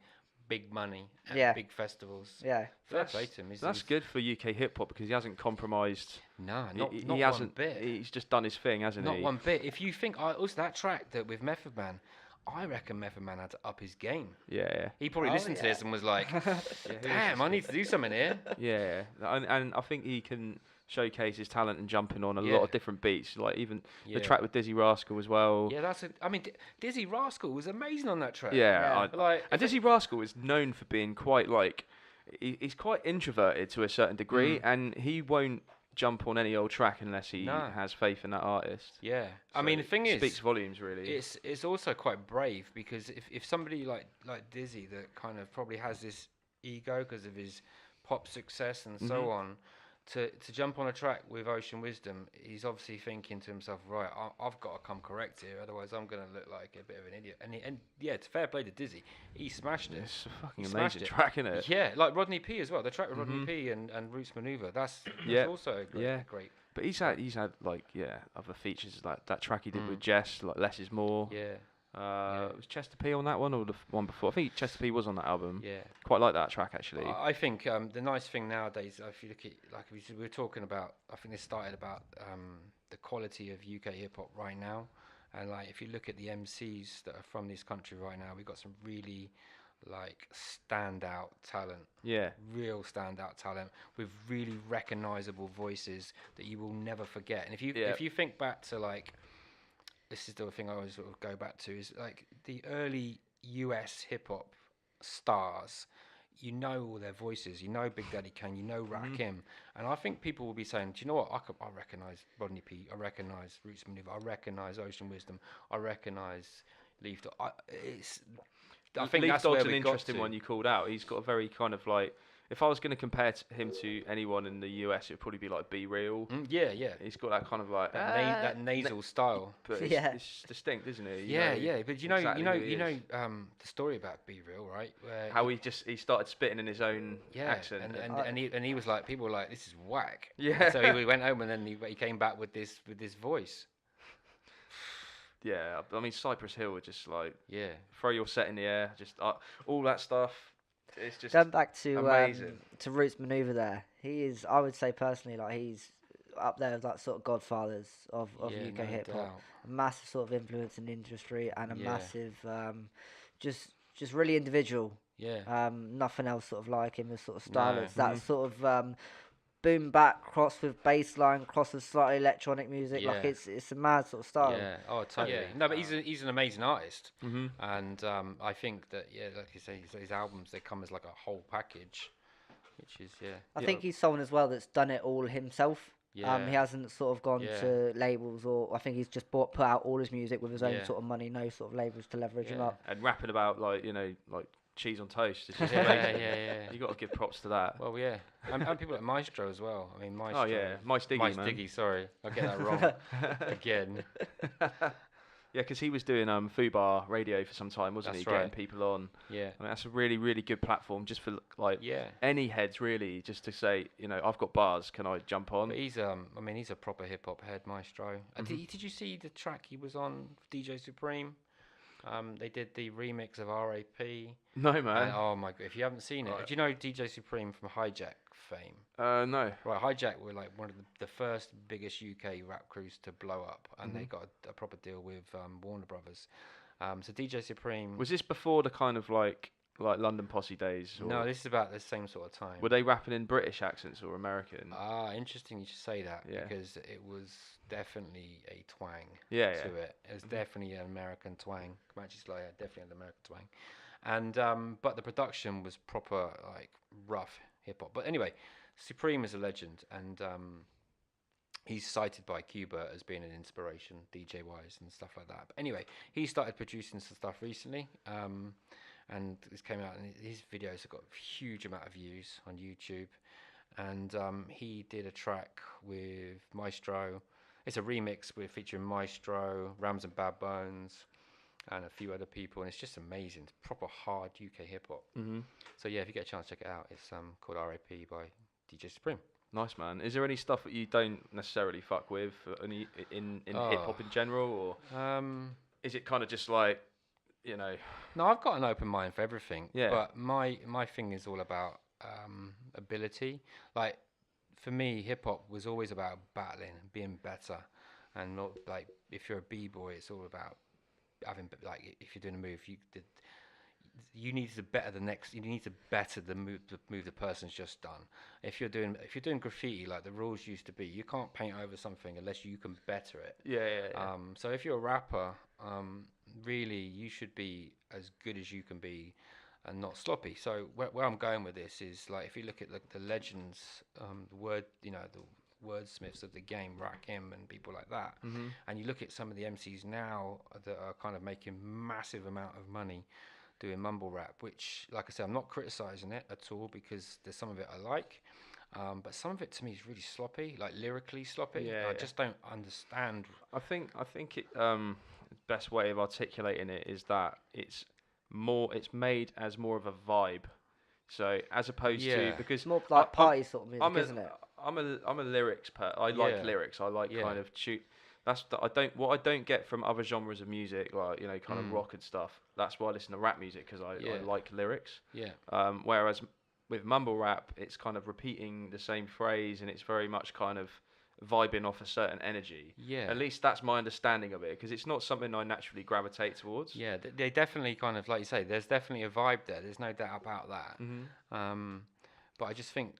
big money at big festivals. Yeah. Fair play to him. That's good for UK hip hop because he hasn't compromised. No, not one bit. He's just done his thing, hasn't he? Not one bit. If you think, also that track that with Method Man, I reckon Method Man had to up his game. Yeah. He probably listened to this and was like, damn, I need to do something here. Yeah. And I think he can showcase his talent and jumping on a lot of different beats, like even the track with Dizzy Rascal as well. Yeah, Dizzy Rascal was amazing on that track. Yeah. And Dizzy Rascal is known for being quite he's quite introverted to a certain degree, and he won't jump on any old track unless he has faith in that artist. Yeah. So I mean, the thing is, speaks volumes really. It's also quite brave because if somebody like Dizzy that kind of probably has this ego because of his pop success and so on, to jump on a track with Ocean Wisdom, he's obviously thinking to himself, right, I've got to come correct here, otherwise I'm going to look like a bit of an idiot. And it's fair play to Dizzy. He smashed it. It's a fucking amazing track, isn't it? Yeah, like Rodney P as well. The track with Rodney P and Roots Maneuver, that's also great. But he's had other features like that track he did with Jess, like Less Is More. Yeah. Was Chester P on that one or the one before? I think Chester P was on that album. Yeah. Quite like that track actually. I think the nice thing nowadays, if you look at, like we were talking about, I think this started about the quality of UK hip hop right now. And like, if you look at the MCs that are from this country right now, we've got some really like standout talent. Yeah. Real standout talent with really recognizable voices that you will never forget. And if you think back to like, this is the thing I always sort of go back to, is like the early US hip hop stars. You know all their voices. You know Big Daddy Kane. You know Rakim. And I think people will be saying, do you know what? I recognise Rodney P. I recognise Roots Maneuver. I recognise Ocean Wisdom. I recognise Leaf Dog. I think Leaf that's Dog's where an we interesting got to. one you called out. He's got a very kind of like, if I was going to compare him to anyone in the US, it'd probably be like Be Real. Yeah. He's got that kind of like that nasal style. But it's distinct, isn't it? Yeah. But you know the story about Be Real, right? Where how he started spitting in his own accent, and he was like, people were like, this is whack. Yeah. So he went home and then he came back with this voice. Yeah, I mean Cypress Hill were just like throw your set in the air, just all that stuff. It's just going back to amazing. To Roots Maneuver. There, he is. I would say personally, like he's up there with like sort of godfathers of UK hip hop. A massive sort of influence in the industry and a massive, just really individual. Yeah. Nothing else sort of like him. The sort of style. It's that sort of boom bap cross with bass line, cross with slightly electronic music. Yeah. Like it's a mad sort of style. Yeah. Oh, totally. Yeah. No, but he's an amazing artist, Mm-hmm. and I think that like you say, his albums, they come as like a whole package, which is I think he's someone as well that's done it all himself. Yeah. He hasn't sort of gone to labels, or I think he's just put out all his music with his own sort of money, no sort of labels to leverage him up. And rapping about like cheese on toast. It's just yeah. You got to give props to that. Well, yeah, and people like Maestro as well. I mean, Maestro. Oh yeah, Mice Diggy, sorry, I get that wrong again. Yeah, because he was doing Fubar Radio for some time, wasn't he? Getting people on. Yeah. I mean, that's a really, really good platform just for like any heads really, just to say, I've got bars, can I jump on? But he's he's a proper hip hop head, Maestro. Did you see the track he was on, DJ Supreme? They did the remix of R.A.P. No, man. Oh my god! If you haven't seen it, do you know DJ Supreme from Hijack fame? No. Right, Hijack were like one of the first biggest UK rap crews to blow up, and they got a proper deal with Warner Brothers. So DJ Supreme. Was this before the kind of like London Posse days? Or No, this is about the same sort of time. Were they rapping in British accents or American? Interesting you should say that, because it was definitely a twang to it. It was definitely an American twang. Comanche Slayer, definitely an American twang. And but the production was proper like rough hip hop. But anyway, Supreme is a legend, and he's cited by Cuba as being an inspiration, DJ wise and stuff like that. But anyway, he started producing some stuff recently. And this came out, and his videos have got a huge amount of views on YouTube. And he did a track with Maestro. It's a remix featuring Maestro, Rams and Bad Bones, and a few other people. And it's just amazing. It's proper hard UK hip hop. Mm-hmm. So yeah, if you get a chance, check it out. It's called R.A.P. by DJ Supreme. Nice, man. Is there any stuff that you don't necessarily fuck with in hip hop in general, or is it kind of just like, No, I've got an open mind for everything. Yeah. But my thing is all about ability. Like, for me, hip hop was always about battling, being better, and not like if you're a b-boy, it's all about having like if you're doing a move, you need to better the next. You need to better the move the person's just done. If you're doing graffiti, like the rules used to be, you can't paint over something unless you can better it. Yeah. So if you're a rapper, really you should be as good as you can be, and not sloppy. So where I'm going with this is like if you look at the legends, the wordsmiths of the game, Rakim and people like that, and you look at some of the MCs now that are kind of making massive amount of money doing mumble rap, which, like I said, I'm not criticizing it at all, because there's some of it I like, but some of it to me is really sloppy, like lyrically sloppy. I just don't understand. I think it the best way of articulating it is that it's made as more of a vibe. So as opposed to, because it's more like party sort of music, isn't it? I'm a lyrics I like lyrics. I like kind of what I don't get from other genres of music, like kind of rock and stuff. That's why I listen to rap music, because I like lyrics. Whereas with mumble rap, it's kind of repeating the same phrase, and it's very much kind of vibing off a certain energy. Yeah. At least that's my understanding of it, because it's not something I naturally gravitate towards. Yeah, they definitely kind of, like you say, there's definitely a vibe there. There's no doubt about that. But I just think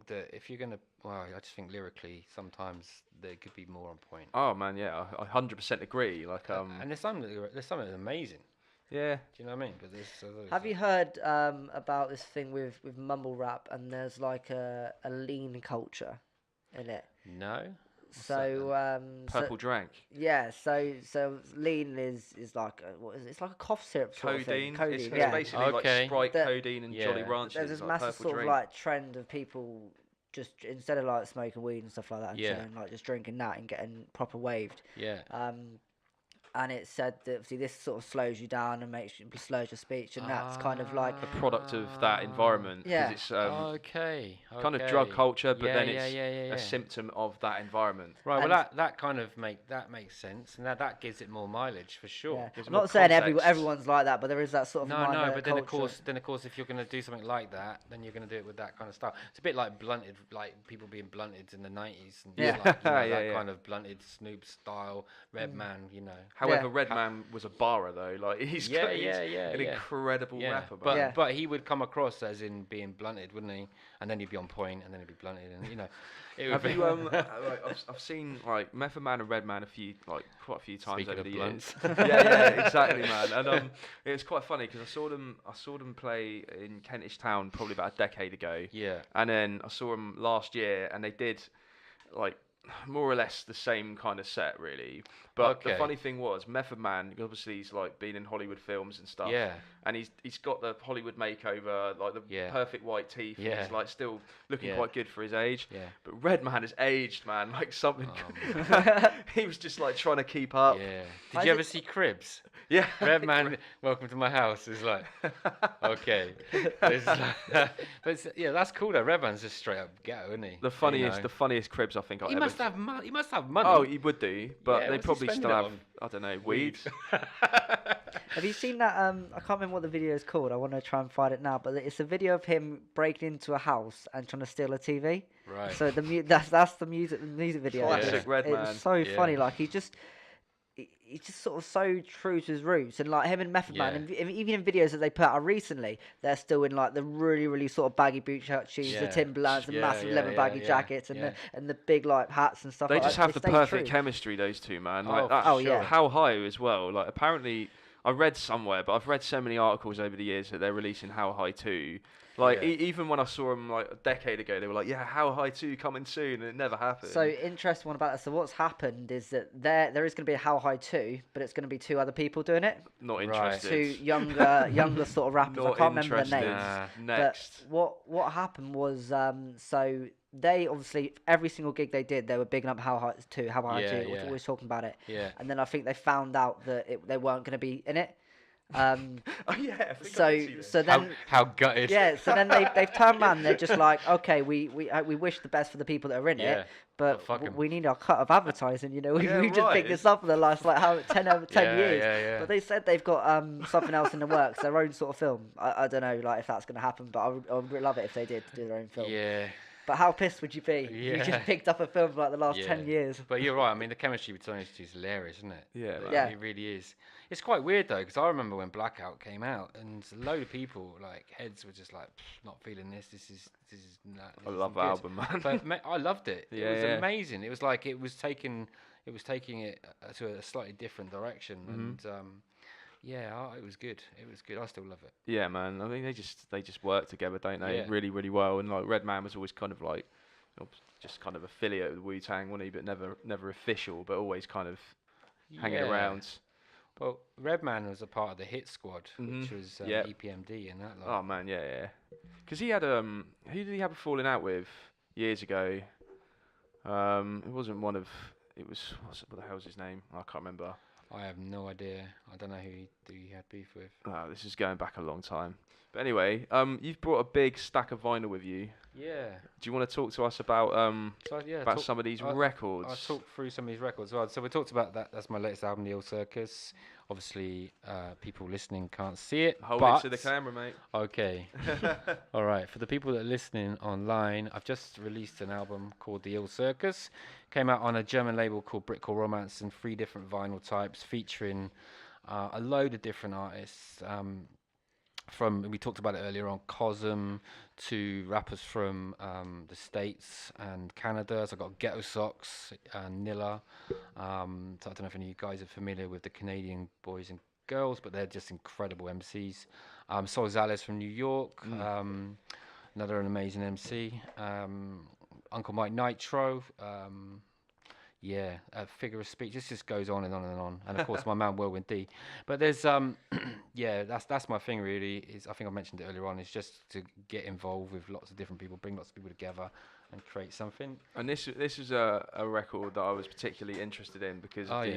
that if you're gonna, I just think lyrically sometimes they could be more on point. Oh man, yeah, I 100% agree. Like and there's something that's amazing. Yeah. Do you know what I mean? But have you heard about this thing with mumble rap, and there's like a lean culture in it? No. So Purple Drank. Yeah, so lean is like what is it? It's like a cough syrup sort Codeine. of thing. Codeine, it's yeah. basically like Sprite, codeine, and Jolly Ranchers. There's this like massive purple sort drink. of like trend of people just instead of like smoking weed and stuff like that, and chilling, like just drinking that and getting proper waved. Yeah. And it said that obviously this sort of slows you down and slows your speech, and that's kind of like a product of that environment. Yeah. It's okay. kind of drug culture, but then it's a symptom of that environment. Right. And well, that kind of makes sense, and that gives it more mileage for sure. Yeah. I'm not saying everyone's like that, but there is that sort of no. But then culture. of course, if you're going to do something like that, then you're going to do it with that kind of style. It's a bit like blunted, like people being blunted in the 90s, and that kind of blunted Snoop style, Redman, However, Redman was a barrer though. Like he's an incredible rapper. But he would come across as in being blunted, wouldn't he? And then he'd be on point, and then he'd be blunted, and It would Have you I've seen like Method Man and Redman quite a few times Speaking over the blunts. years. yeah, exactly, man. And it was quite funny because I saw them play in Kentish Town probably about a decade ago. Yeah. And then I saw them last year, and they did like more or less the same kind of set, really. But the funny thing was, Method Man, obviously he's like been in Hollywood films and stuff. Yeah. And he's got the Hollywood makeover, like the perfect white teeth. Yeah. He's like still looking quite good for his age. Yeah. But Redman has aged, man, like something. He was just like trying to keep up. Yeah. Did you ever see Cribs? Yeah. Redman, welcome to my house. Is like, okay. But that's cool though. Redman's just straight up ghetto, isn't he? The funniest Cribs I think he must have money. Oh, he would do, but they probably still have, on? I don't know, weed. Have you seen that? I can't remember what the video is called. I want to try and find it now. But it's a video of him breaking into a house and trying to steal a TV. Right. So that's the music video. Classic Redman. It's so funny. Like he's just sort of so true to his roots, and like him and Method Man, and even in videos that they put out recently, they're still in like the really, really sort of baggy boot shoes, the Timberlands, the massive leather baggy jackets, and the big like hats and stuff. They like just that. have the perfect chemistry, those two, man. Like yeah. How High as well. Like apparently, I read somewhere, but I've read so many articles over the years that they're releasing How High 2. Like even when I saw them like a decade ago, they were like, How High 2 coming soon, and it never happened. So interesting one about that. So what's happened is that there is going to be a How High 2, but it's going to be 2 other people doing it. Not interested. 2 younger sort of rappers. Not I can't remember their names. Next. But what happened was so they obviously every single gig they did, they were bigging up How High 2, How High 2, always talking about it. Yeah. And then I think they found out that they weren't going to be in it. I think so then how gutted. Yeah, so then they've turned around and they're just like, okay, we wish the best for the people that are in it, but we need our cut of advertising. We just picked this up for the last 10 years. Yeah. But they said they've got something else in the works, their own sort of film. I don't know if that's going to happen, but I would love it if they did do their own film. Yeah. But how pissed would you be? You just picked up a film for the last 10 years. But you're right. I mean, the chemistry between those two is hilarious, isn't it? Yeah. It really is. It's quite weird though, because I remember when Blackout came out, and a load of people heads were just like, not feeling this. This is I love the album, man. But I loved it. It was amazing. It was like it was taking it to a slightly different direction, and it was good. It was good. I still love it. Yeah, man. I mean, they just work together, don't they? Really, really well. And like Redman was always kind of like, just kind of affiliate with Wu-Tang, wasn't he? But never official, but always kind of hanging around. Well, Redman was a part of the Hit Squad, which was EPMD and that. Oh man, yeah. Because he had who did he have a falling out with years ago? It wasn't one of. It was what the hell's his name? I can't remember. I have no idea. I don't know who he had beef with. Oh, this is going back a long time. But anyway, you've brought a big stack of vinyl with you. Yeah. Do you want to talk to us about some of these records? I'll talk through some of these records. Well, so we talked about that. That's my latest album, The Old Circus. Obviously, people listening can't see it. Hold but it to the camera, mate. Okay. All right. For the people that are listening online, I've just released an album called The Aux Circus. Came out on a German label called Britcore Romance and 3 different vinyl types featuring a load of different artists. We talked about it earlier on, Cosm to rappers from the States and Canada. So I've got Ghetto Socks and Nilla. So I don't know if any of you guys are familiar with the Canadian boys and girls, but they're just incredible MCs. Sol Zales from New York, another amazing MC. Uncle Mike Nitro. Figure of speech. This just goes on and on and on. And of course, my man Whirlwind D. But there's that's my thing really. Is I think I mentioned it earlier on. Is just to get involved with lots of different people, bring lots of people together, and create something. And this is a record that I was particularly interested in because of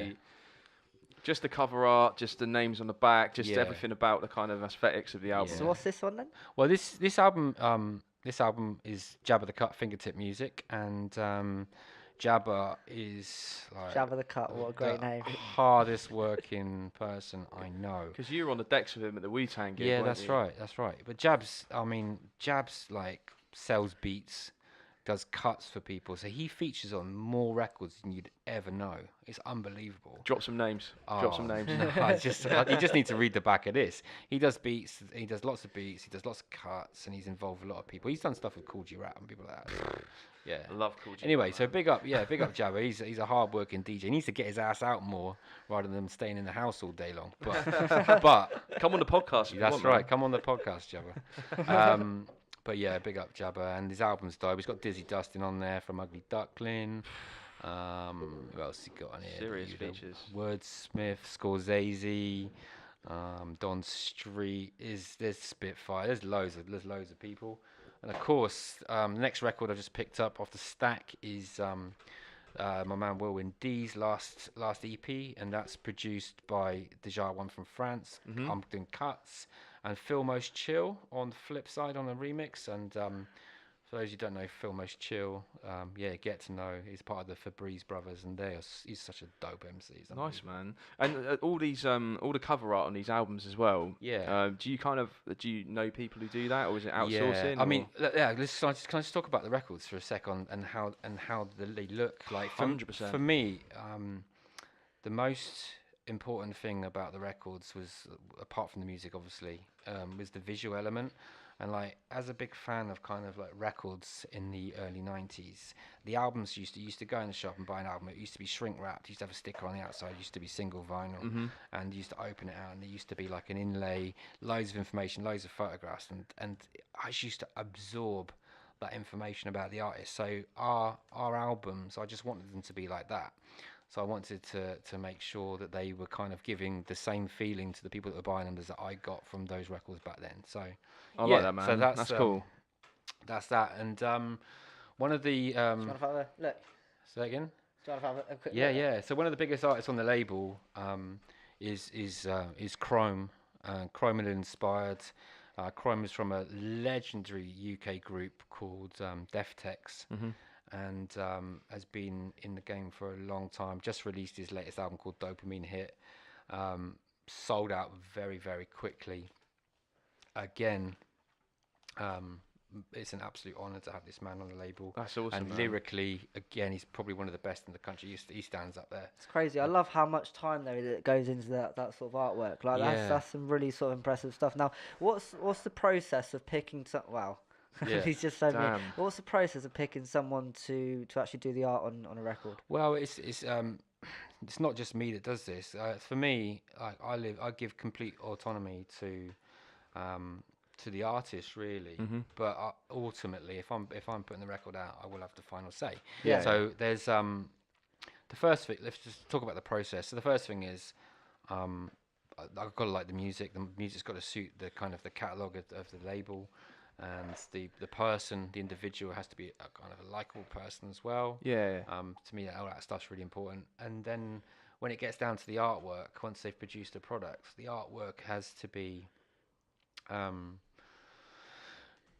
just the cover art, just the names on the back, just everything about the kind of aesthetics of the album. So what's this one then? Well, this album is Jabba the Cut fingertip music, and Jabba is like Jabba the Cut, what a great name. Hardest working person I know. Because you were on the decks with him at the Wu-Tang gig. Yeah, that's right. But Jab's like sells beats, does cuts for people. So he features on more records than you'd ever know. It's unbelievable. Drop some names. No, you just need to read the back of this. He does beats. He does lots of beats. He does lots of cuts, and he's involved with a lot of people. He's done stuff with Cool G Rap and people like that. Yeah, I love Cool G. Anyway, so big up Jabba. He's a hard-working DJ. He needs to get his ass out more rather than staying in the house all day long. But come on the podcast. That's right. Come on the podcast, Jabba. But yeah, big up Jabba, and his album's dope. He's got Dizzy Dustin on there from Ugly Duckling. Who else he got on here? Serious features. Wordsmith, Scorsese, Don Street. There's Spitfire. There's loads of people. And of course, the next record I just picked up off the stack is my man Whirlwind D's last EP, and that's produced by Deja One from France. I'm doing cuts, and Phil Most Chill on the flip side on a remix. And for those who don't know Phil Most Chill, get to know. He's part of the Febreze brothers, and he's such a dope MC. Nice, man. And all the cover art on these albums as well. Yeah. Do you know people who do that, or is it outsourcing? I mean, let's can I just talk about the records for a second and how they look like. 100%. For me, the most important thing about the records was, apart from the music, obviously, was the visual element. And like, as a big fan of kind of like records in the early 90s, the albums used to go in the shop and buy an album. It used to be shrink wrapped. Used to have a sticker on the outside. Used to be single vinyl, and used to open it out, and there used to be like an inlay, loads of information, loads of photographs, and I just used to absorb that information about the artist. So our albums, I just wanted them to be like that. So I wanted to make sure that they were kind of giving the same feeling to the people that were buying them as that I got from those records back then. So I like that, man. So that's cool. That's that. And one of the do you want to have a look? Say again. Do you want to have a quick look? Yeah. So one of the biggest artists on the label is Chrome. Chrome inspired. Chrome is from a legendary UK group called Deftex. And has been in the game for a long time. Just released his latest album called Dopamine Hit. Sold out very, very quickly. Again, it's an absolute honour to have this man on the label. That's awesome. And lyrically, again, he's probably one of the best in the country. He stands up there. It's crazy. I love how much time that goes into that sort of artwork. Like that's some really sort of impressive stuff. Now, what's the process of picking some? Wow. Yeah. He's just so mean. What's the process of picking someone to actually do the art on a record? Well, it's not just me that does this. For me, I give complete autonomy to the artist, really. But ultimately, if I'm putting the record out, I will have the final say. Yeah. So there's the first thing. Let's just talk about the process. So the first thing is I've got to like the music. The music's got to suit the kind of the catalogue of the label. And the person, the individual, has to be a kind of a likable person as well. Yeah. To me, all that stuff's really important. And then when it gets down to the artwork, once they've produced a product, the artwork has to be, it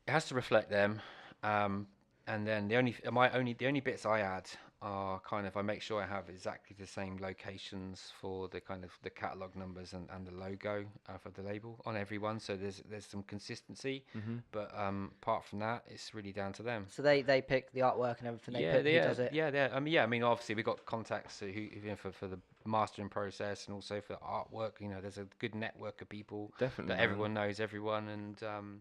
has to reflect them. And then the only bits I add are kind of, I make sure I have exactly the same locations for the kind of the catalog numbers and the logo for the label on every one. So there's some consistency, but apart from that, it's really down to them. So they pick the artwork and everything. They pick who does it. I mean, obviously we got contacts who for the mastering process and also for the artwork. There's a good network of people. Definitely, that everyone knows everyone, and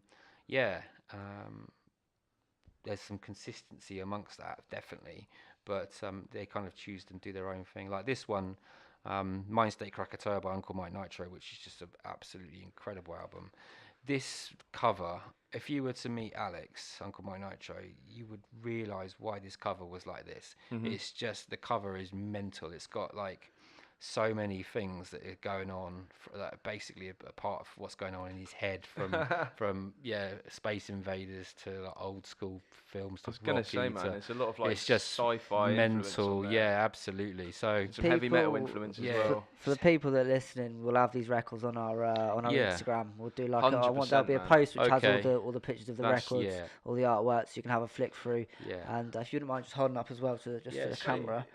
there's some consistency amongst that, definitely. But they kind of choose and do their own thing. Like this one, Mind State Krakatoa by Uncle Mike Nitro, which is just an absolutely incredible album. This cover, if you were to meet Alex, Uncle Mike Nitro, you would realise why this cover was like this. It's just, the cover is mental. It's got like so many things that are going on, that are basically a part of what's going on in his head, from Space Invaders to like old school films. I was going to say, man, it's a lot of like it's just sci-fi mental. Yeah, absolutely. So some heavy metal influence as well. For the people that are listening, we'll have these records on our Instagram. We'll do like there'll be a post which has all the pictures of the records, all the artwork, so you can have a flick through. And if you wouldn't mind just holding up as well for the camera,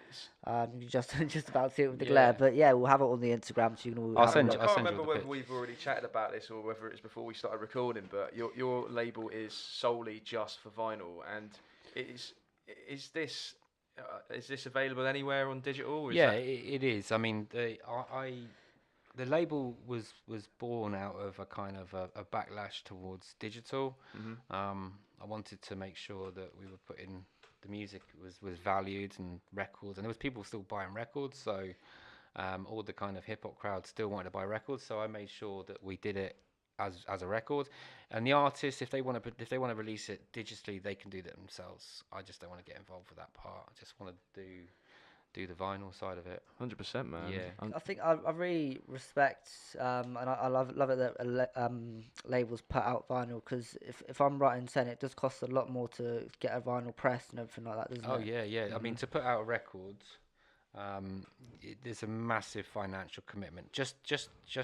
you just about see it with the glare. But we'll have it on the Instagram, so you can all. I can't remember whether we've already chatted about this or whether it's before we started recording. But your label is solely just for vinyl, and is this available anywhere on digital? It is. I mean, the label was born out of a kind of a backlash towards digital. I wanted to make sure that we were putting the music was valued, and records, and there was people still buying records, so all the kind of hip hop crowd still wanted to buy records, so I made sure that we did it as a record, and the artists, if they want to release it digitally, they can do that themselves. I just don't want to get involved with that part. I just want to do the vinyl side of it. 100%, man. Yeah. I think I really respect and I love it that labels put out vinyl, because if I'm right in saying, it does cost a lot more to get a vinyl press and everything like that, doesn't it? Yeah. I mean, to put out a record, there's a massive financial commitment. Just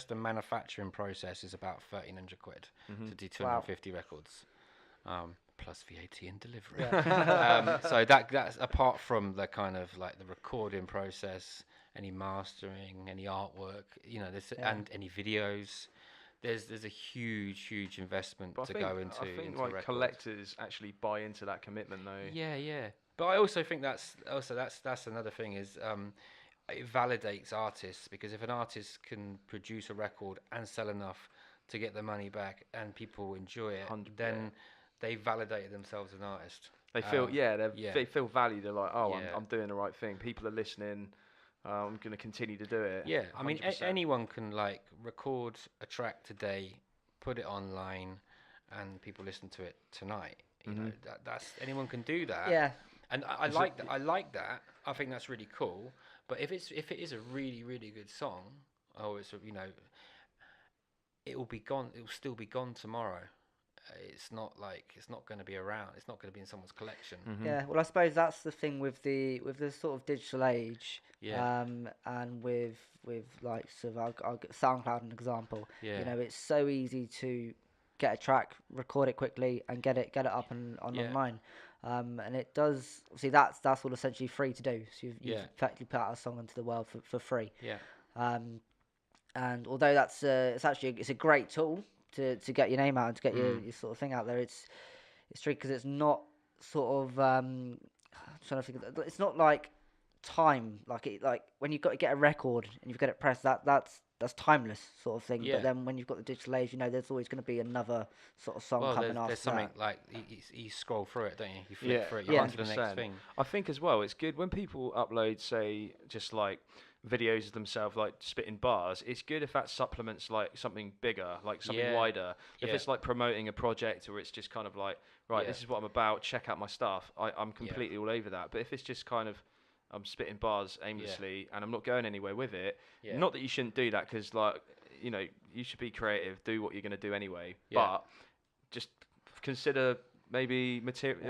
the manufacturing process is about 1,300 quid to do 250 records. Plus VAT and delivery. So that's apart from the kind of like the recording process, any mastering, any artwork, and any videos. There's a huge investment to go into. I think like collectors actually buy into that commitment though. Yeah. But I also think that's another thing is it validates artists, because if an artist can produce a record and sell enough to get the money back and people enjoy it, 100%. Then they validated themselves as an artist. They feel they feel valued. They're like, I'm doing the right thing. People are listening. I'm going to continue to do it. Yeah, I mean, anyone can like record a track today, put it online, and people listen to it tonight. You know, that's anyone can do that. Yeah, and I like that. I like that. I think that's really cool. But if it is a really good song, it will be gone. It will still be gone tomorrow. It's not going to be around. It's not going to be in someone's collection. Yeah, well, I suppose that's the thing with the sort of digital age. Yeah. And with like sort of I'll get SoundCloud an example. Yeah. It's so easy to get a track, record it quickly, and get it up and online. And it does. See, that's all essentially free to do. So you've effectively put out a song into the world for free. Yeah. And although that's it's a great tool to get your name out and to get your sort of thing out there, it's tricky because it's not sort of I'm trying to think. It's not like time, like when you've got to get a record and you've got it pressed, that's timeless sort of thing. But then when you've got the digital age, there's always going to be another sort of song coming after. There's something that. like you scroll through it, don't you? You flip through it, you on to the next thing. I think as well, it's good when people upload, say, just like videos of themselves like spitting bars. It's good if that supplements like something bigger, like something wider. If it's like promoting a project, or it's just kind of like, this is what I'm about, check out my stuff, I'm completely all over that. But if it's just kind of I'm spitting bars aimlessly and I'm not going anywhere with it, not that you shouldn't do that, because like you should be creative, do what you're going to do anyway, but just consider maybe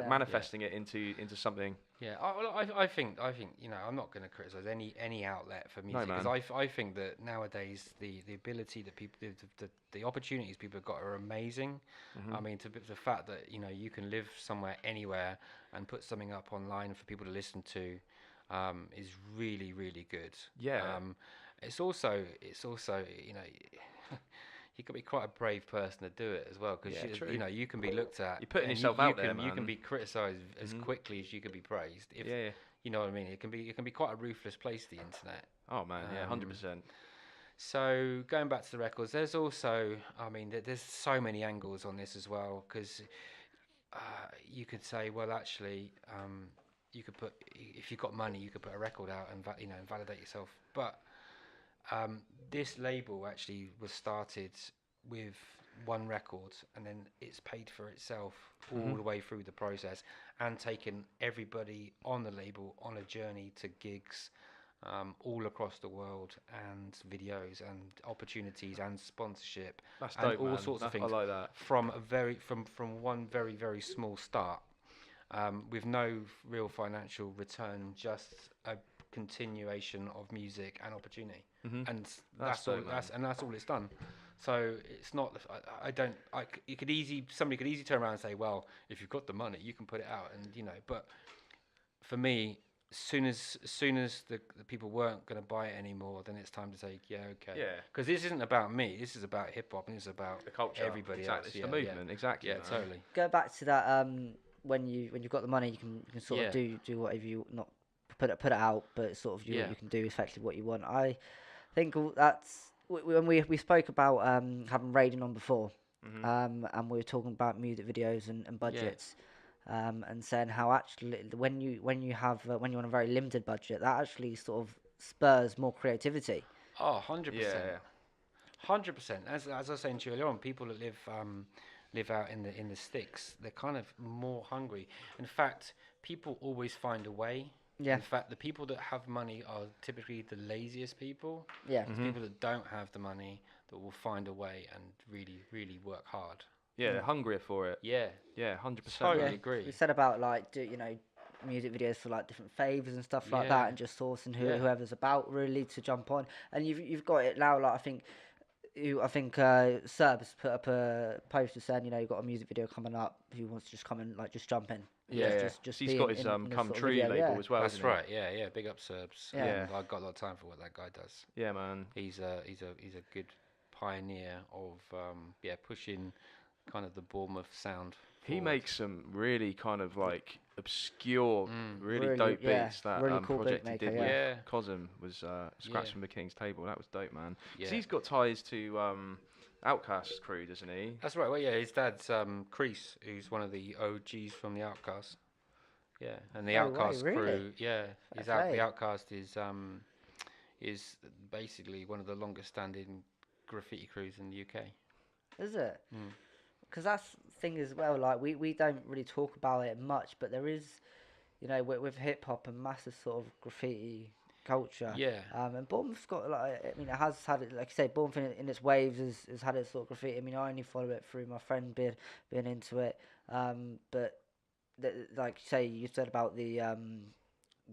manifesting it into something. Yeah, I think I'm not going to criticize any outlet for music, because I think that nowadays the ability that people, the opportunities people have got are amazing. I mean, the fact that you can live somewhere, anywhere, and put something up online for people to listen to. is really, really good. Yeah. It's also you know. You can be quite a brave person to do it as well, because you know, you can be looked at. You're putting yourself out there, man. You can be criticised as quickly as you can be praised. If, you know what I mean. It can be quite a ruthless place, the internet. Oh man, 100%. So going back to the records, there's also, I mean, there's so many angles on this as well, because you could say, well, actually, you could put, if you've got money, you could put a record out and and validate yourself, but. This label actually was started with one record, and then it's paid for itself all the way through the process, and taken everybody on the label on a journey to gigs all across the world, and videos and opportunities and sponsorship. That's and dope, all man. sorts of things. I like that. From one very, very small start, with no real financial return, just a continuation of music and opportunity, and that's all. That's all it's done. So it's not. Somebody could easily turn around and say, well, if you've got the money, you can put it out, and But for me, as soon as the people weren't going to buy it anymore, then it's time to say, okay. Yeah. Because this isn't about me. This is about hip hop, and it's about the culture, everybody else. It's the movement, exactly. Yeah, totally. Go back to that. When you've got the money, you can sort of do whatever you not. Put it out, but sort of you can do effectively what you want. I think that's when we spoke about having Raiden on before, and we were talking about music videos and budgets, and saying how actually when you're on a very limited budget, that actually sort of spurs more creativity. Oh, 100%. 100%. As I was saying to you earlier on, people that live out in the sticks, they're kind of more hungry. In fact, people always find a way. Yeah. In fact, the people that have money are typically the laziest people. Yeah. It's people that don't have the money that will find a way and really, really work hard. Yeah, they're hungrier for it. Yeah. Yeah, 100%. Totally agree. We said about music videos for like different favours and stuff like that, and just sourcing whoever's about really to jump on. And you've got it now. Like I think Serb's put up a poster saying, you've got a music video coming up. Who wants to just come and just jump in? Just he's got his Come True label as well. That's right. Yeah. Big up Serbs. Yeah. I've got a lot of time for what that guy does. Yeah, man. He's a good pioneer of pushing kind of the Bournemouth sound. He makes some really kind of like obscure, really dope beats. That really cool project beat he did maker, with Cosm was Scratch from the King's Table. That was dope, man. Yeah. He's got ties to Outkast crew, doesn't he? That's right. Well, yeah, his dad's Crease, who's one of the OGs from the Outkast. Yeah, and the Outkast crew. Yeah, the Outkast is basically one of the longest-standing graffiti crews in the UK. Is it? Because that's the thing as well. Like we don't really talk about it much, but there is, with hip hop, a massive sort of graffiti culture. Yeah. And Bournemouth's got it has had it, like you say, Bournemouth in its waves has had its sort of graffiti. I mean, I only follow it through my friend being into it. But like you say, you said about the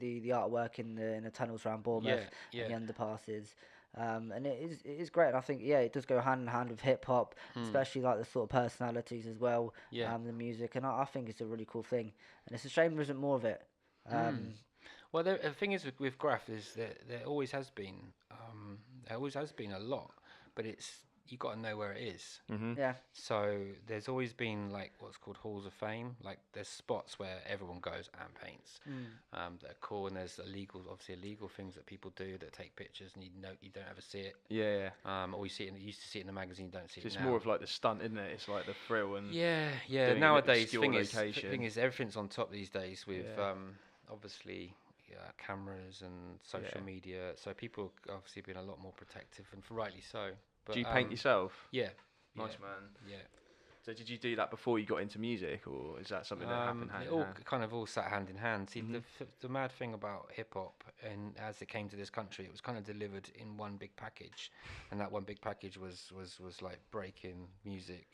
artwork in the tunnels around Bournemouth and the underpasses. And it is great. And I think it does go hand in hand with hip hop, especially like the sort of personalities as well. The music, and I think it's a really cool thing. And it's a shame there isn't more of it. Well, the thing is with graff is that there always has been a lot, but you got to know where it is. Yeah. So there's always been like what's called halls of fame. Like there's spots where everyone goes and paints that are cool, and there's illegal things that people do that take pictures, and you don't ever see it. Yeah. Or you used to see it in the magazine, you don't see it now. It's more of like the stunt, isn't it? It's like the thrill and Nowadays, thing is everything's on top these days with obviously. Cameras and social media, so people obviously been a lot more protective, and rightly so. But, do you paint yourself? Yeah. Nice, man. Yeah. So did you do that before you got into music, or is that something that happened hand in hand? It all sat hand in hand. See, the mad thing about hip hop, and as it came to this country, it was kind of delivered in one big package, and that one big package was like breaking music.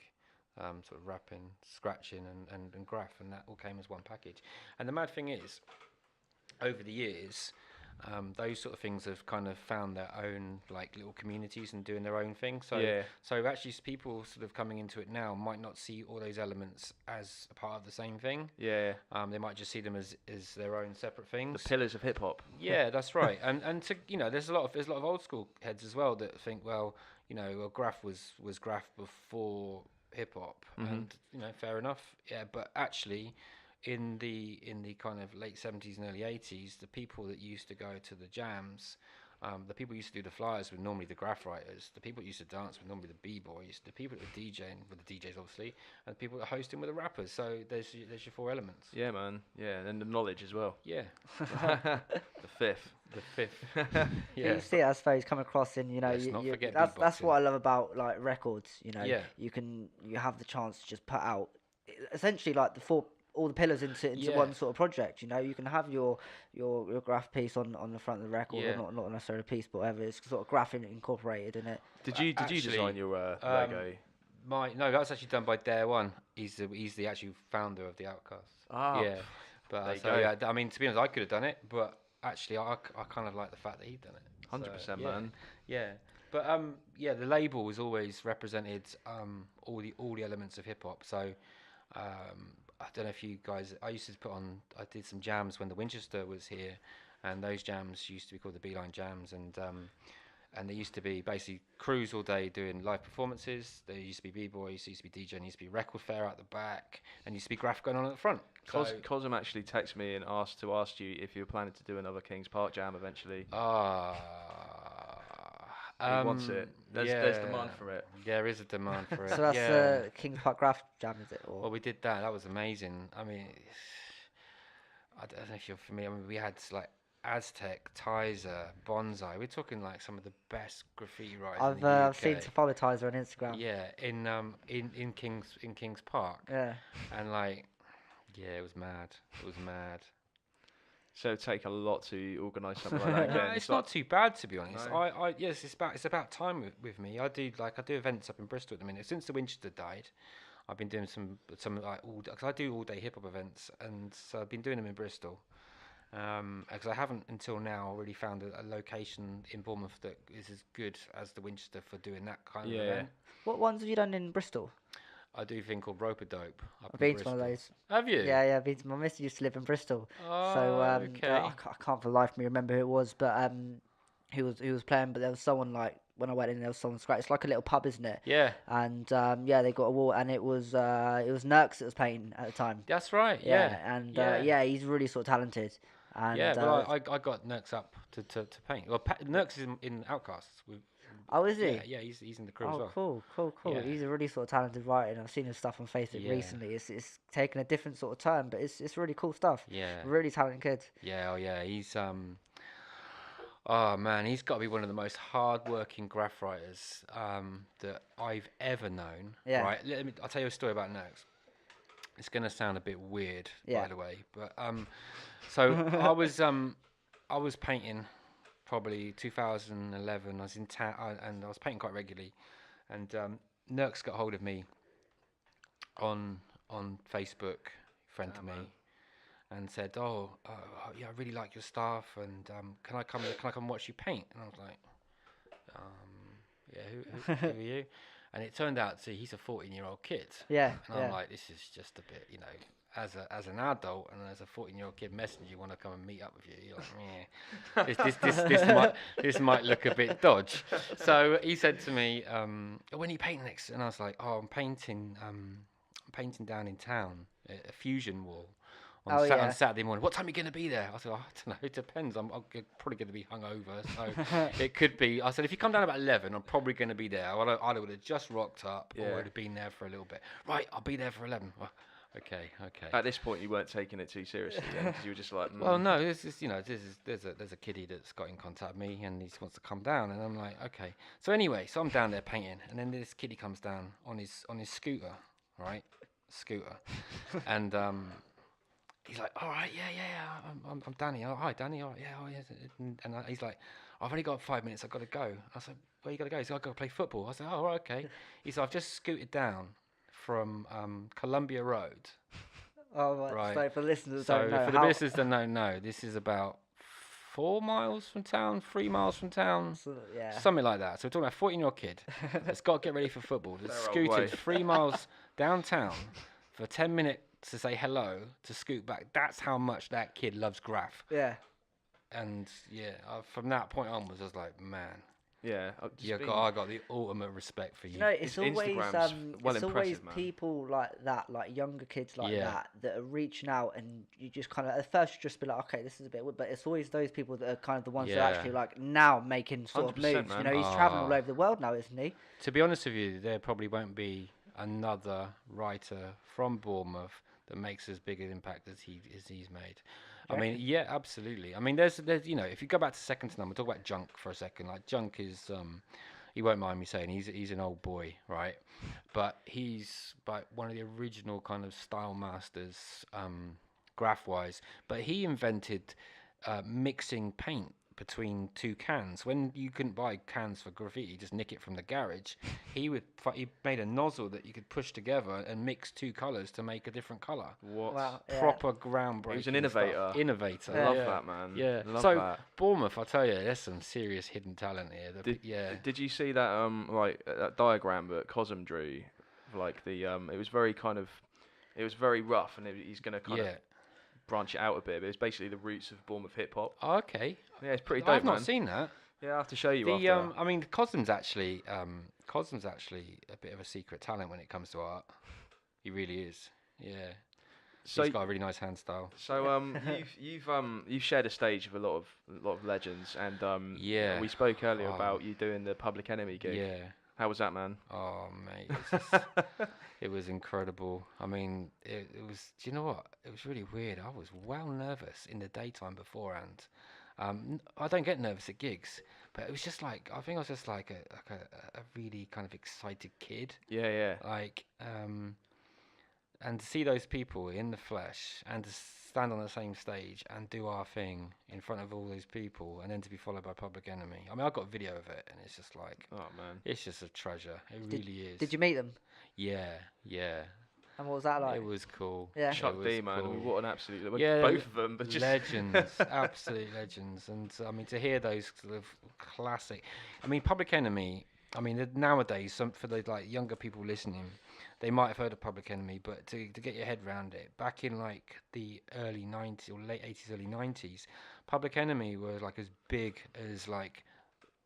Sort of rapping, scratching, and graff, and that all came as one package. And the mad thing is, over the years, those sort of things have kind of found their own like little communities and doing their own thing. So actually people sort of coming into it now might not see all those elements as a part of the same thing. Yeah. They might just see them as their own separate things. The pillars of hip hop. Yeah, that's right. And to, there's a lot of old school heads as well that think, well, graff was graff before hip hop, and fair enough. Yeah, but actually, in the kind of late 70s and early 80s, the people that used to go to the jams, the people who used to do the flyers were normally the graff writers. The people who used to dance were normally the b-boys. The people that were DJing were the DJs, obviously, and the people that were hosting were the rappers. So there's your 4 elements. Yeah, man. Yeah, and then the knowledge as well. Yeah. The fifth. Yeah. You see it, I suppose, come across in, that's what I love about like records. You have the chance to just put out essentially like all the pillars into one sort of project. You can have your graff piece on the front of the record, or not necessarily a piece, but whatever. It's sort of graff incorporated in it. Did you design your logo? No, that's actually done by Dare One. He's the actual founder of the Outcasts. Yeah. But yeah, I mean, to be honest, I could have done it, but actually, I kind of like the fact that he'd done it. 100%, man. Yeah. But the label was always represented all the elements of hip hop. So I don't know if you guys. I did some jams when the Winchester was here, and those jams used to be called the Beeline Jams, and they used to be basically crews all day doing live performances. There used to be b-boys, used to be DJing, used to be record fair out the back, and used to be graff going on at the front. Cosm actually texted me and asked you if you were planning to do another Kings Park jam eventually. He wants it. There's demand for it. Yeah, there is a demand for it. So that's the Kings Park Graff Jam, is it? Or? Well, we did that. That was amazing. I mean, I don't know if you're familiar. I mean, we had like Aztec, Tizer, Bonsai. We're talking like some of the best graffiti writers. I've seen to follow Tizer on Instagram. Yeah, in Kings Park. Yeah. And like, yeah, it was mad. It was mad. So it'd take a lot to organise something like that again. No, it's not too bad, to be honest. No. Yes, it's about time with me. I do events up in Bristol at the minute. Since the Winchester died, I've been doing some like because I do all day hip hop events, and so I've been doing them in Bristol. Because I haven't until now really found a location in Bournemouth that is as good as the Winchester for doing that kind of event. What ones have you done in Bristol? I do a thing called Rope-a-Dope. I've been to one of those. Have you? Yeah, I've been to, my missus used to live in Bristol. Oh, so okay. I can't for the life of me remember who it was, but who was playing. But there was someone like when I went in, there was someone scratch. It's like a little pub, isn't it? Yeah. And they got a wall, and it was Nurks that was playing at the time. That's right. Yeah. And he's really sort of talented. And, well, I got Nurks up to paint. Well, Nurks is in Outcasts. Oh, is he? Yeah, he's in the crew as well. Cool. Yeah. He's a really sort of talented writer, and I've seen his stuff on Facebook recently. It's taken a different sort of turn, but it's really cool stuff. Yeah. Really talented kid. Yeah, he's oh man, he's got to be one of the most hard-working graff writers that I've ever known. Yeah. Right. I'll tell you a story about Nurks. It's going to sound a bit weird, by the way, but so I was painting. Probably 2011. I was in town and I was painting quite regularly, and Nurks got hold of me on Facebook, friend to me, and said, "Oh, yeah, I really like your stuff, and can I come watch you paint?" And I was like, "Yeah, who are you?" And it turned out he's a 14-year-old kid. Yeah. And I'm like, this is just a bit, as an adult and as a 14-year-old kid messaging you want to come and meet up with you. You're like, this might look a bit dodge. So he said to me, when are you painting next? And I was like, I'm painting down in town, a fusion wall. On Saturday morning. What time are you going to be there? I said, I don't know. It depends. I'm probably going to be hungover, so it could be. I said, if you come down about 11, I'm probably going to be there. I would have just rocked up, or would have been there for a little bit. Right, I'll be there for 11. Well, okay. At this point, you weren't taking it too seriously, because you were just like, Well, no, there's a kiddie that's got in contact with me, and he just wants to come down, and I'm like, okay. So anyway, I'm down there painting, and then this kiddie comes down on his scooter, right? And he's like, all right, yeah, I'm Danny. Oh, hi, Danny. Oh, yeah, And he's like, I've only got 5 minutes. I've got to go. I said, where you got to go? He's like, I've got to play football. I said, oh, right, okay. He said, I've just scooted down from Columbia Road. Oh, right. So for the listeners that don't know. For the listeners that don't know, this is about 4 miles from town, 3 miles from town, Yeah. something like that. So we're talking about a 14-year-old kid that's got to get ready for football. That's scooted 3 miles downtown for 10 minutes to say hello, to scoot back. That's how much that kid loves graff. Yeah. And from that point onwards, I was like, man. Yeah, I got the ultimate respect for you. You know, it's always it's always man. people like that, like younger kids like that are reaching out, and you just kind of at first you just be like, okay, this is a bit weird, but it's always those people that are kind of the ones that are actually like now making sort of moves. Man. You know, he's traveling all over the world now, isn't he? To be honest with you, there probably won't be another writer from Bournemouth that makes as big an impact as he's made. I mean, yeah, absolutely. I mean, there's you know, if you go back to second to none, we'll talk about Junk for a second. Like Junk is, he won't mind me saying he's an old boy, right? But he's one of the original kind of style masters, graph wise. But he invented mixing paint between two cans. When you couldn't buy cans for graffiti, just nick it from the garage. He made a nozzle that you could push together and mix two colours to make a different colour. What? Wow, Proper groundbreaking. He was an innovator. Innovator. I love that, man. Yeah. Love so that. Bournemouth, I tell you, there's some serious hidden talent here. Did you see that that diagram that Cosm drew? Like the it was very rough, and he's gonna kind of branch it out a bit, but it's basically the roots of Bournemouth hip hop. Oh, okay. Yeah, it's pretty dope, I've not seen that. Yeah, I have to show you after. I mean, Cosm's actually a bit of a secret talent when it comes to art. He really is. Yeah. So he's got a really nice hand style. So you've shared a stage with a lot of legends, and we spoke earlier about you doing the Public Enemy gig. Yeah. How was that, man? Oh, mate, it was incredible. I mean, it was. Do you know what? It was really weird. I was well nervous in the daytime beforehand. I don't get nervous at gigs, but it was just like I think I was just like a really kind of excited kid. Yeah. Like, and to see those people in the flesh and to stand on the same stage and do our thing in front of all those people, and then to be followed by Public Enemy. I mean, I got a video of it, and it's just like, oh man, it's just a treasure. It really is. Did you meet them? Yeah. And what was that like? It was cool. Yeah. Chuck D, man. Cool. I mean, what an absolute... both of them, but just... Legends. Absolute legends. And, I mean, to hear those sort of classic... I mean, Public Enemy... I mean, nowadays, for the like younger people listening, they might have heard of Public Enemy, but to get your head around it, back in like the early 90s or late 80s, early 90s, Public Enemy was like as big as like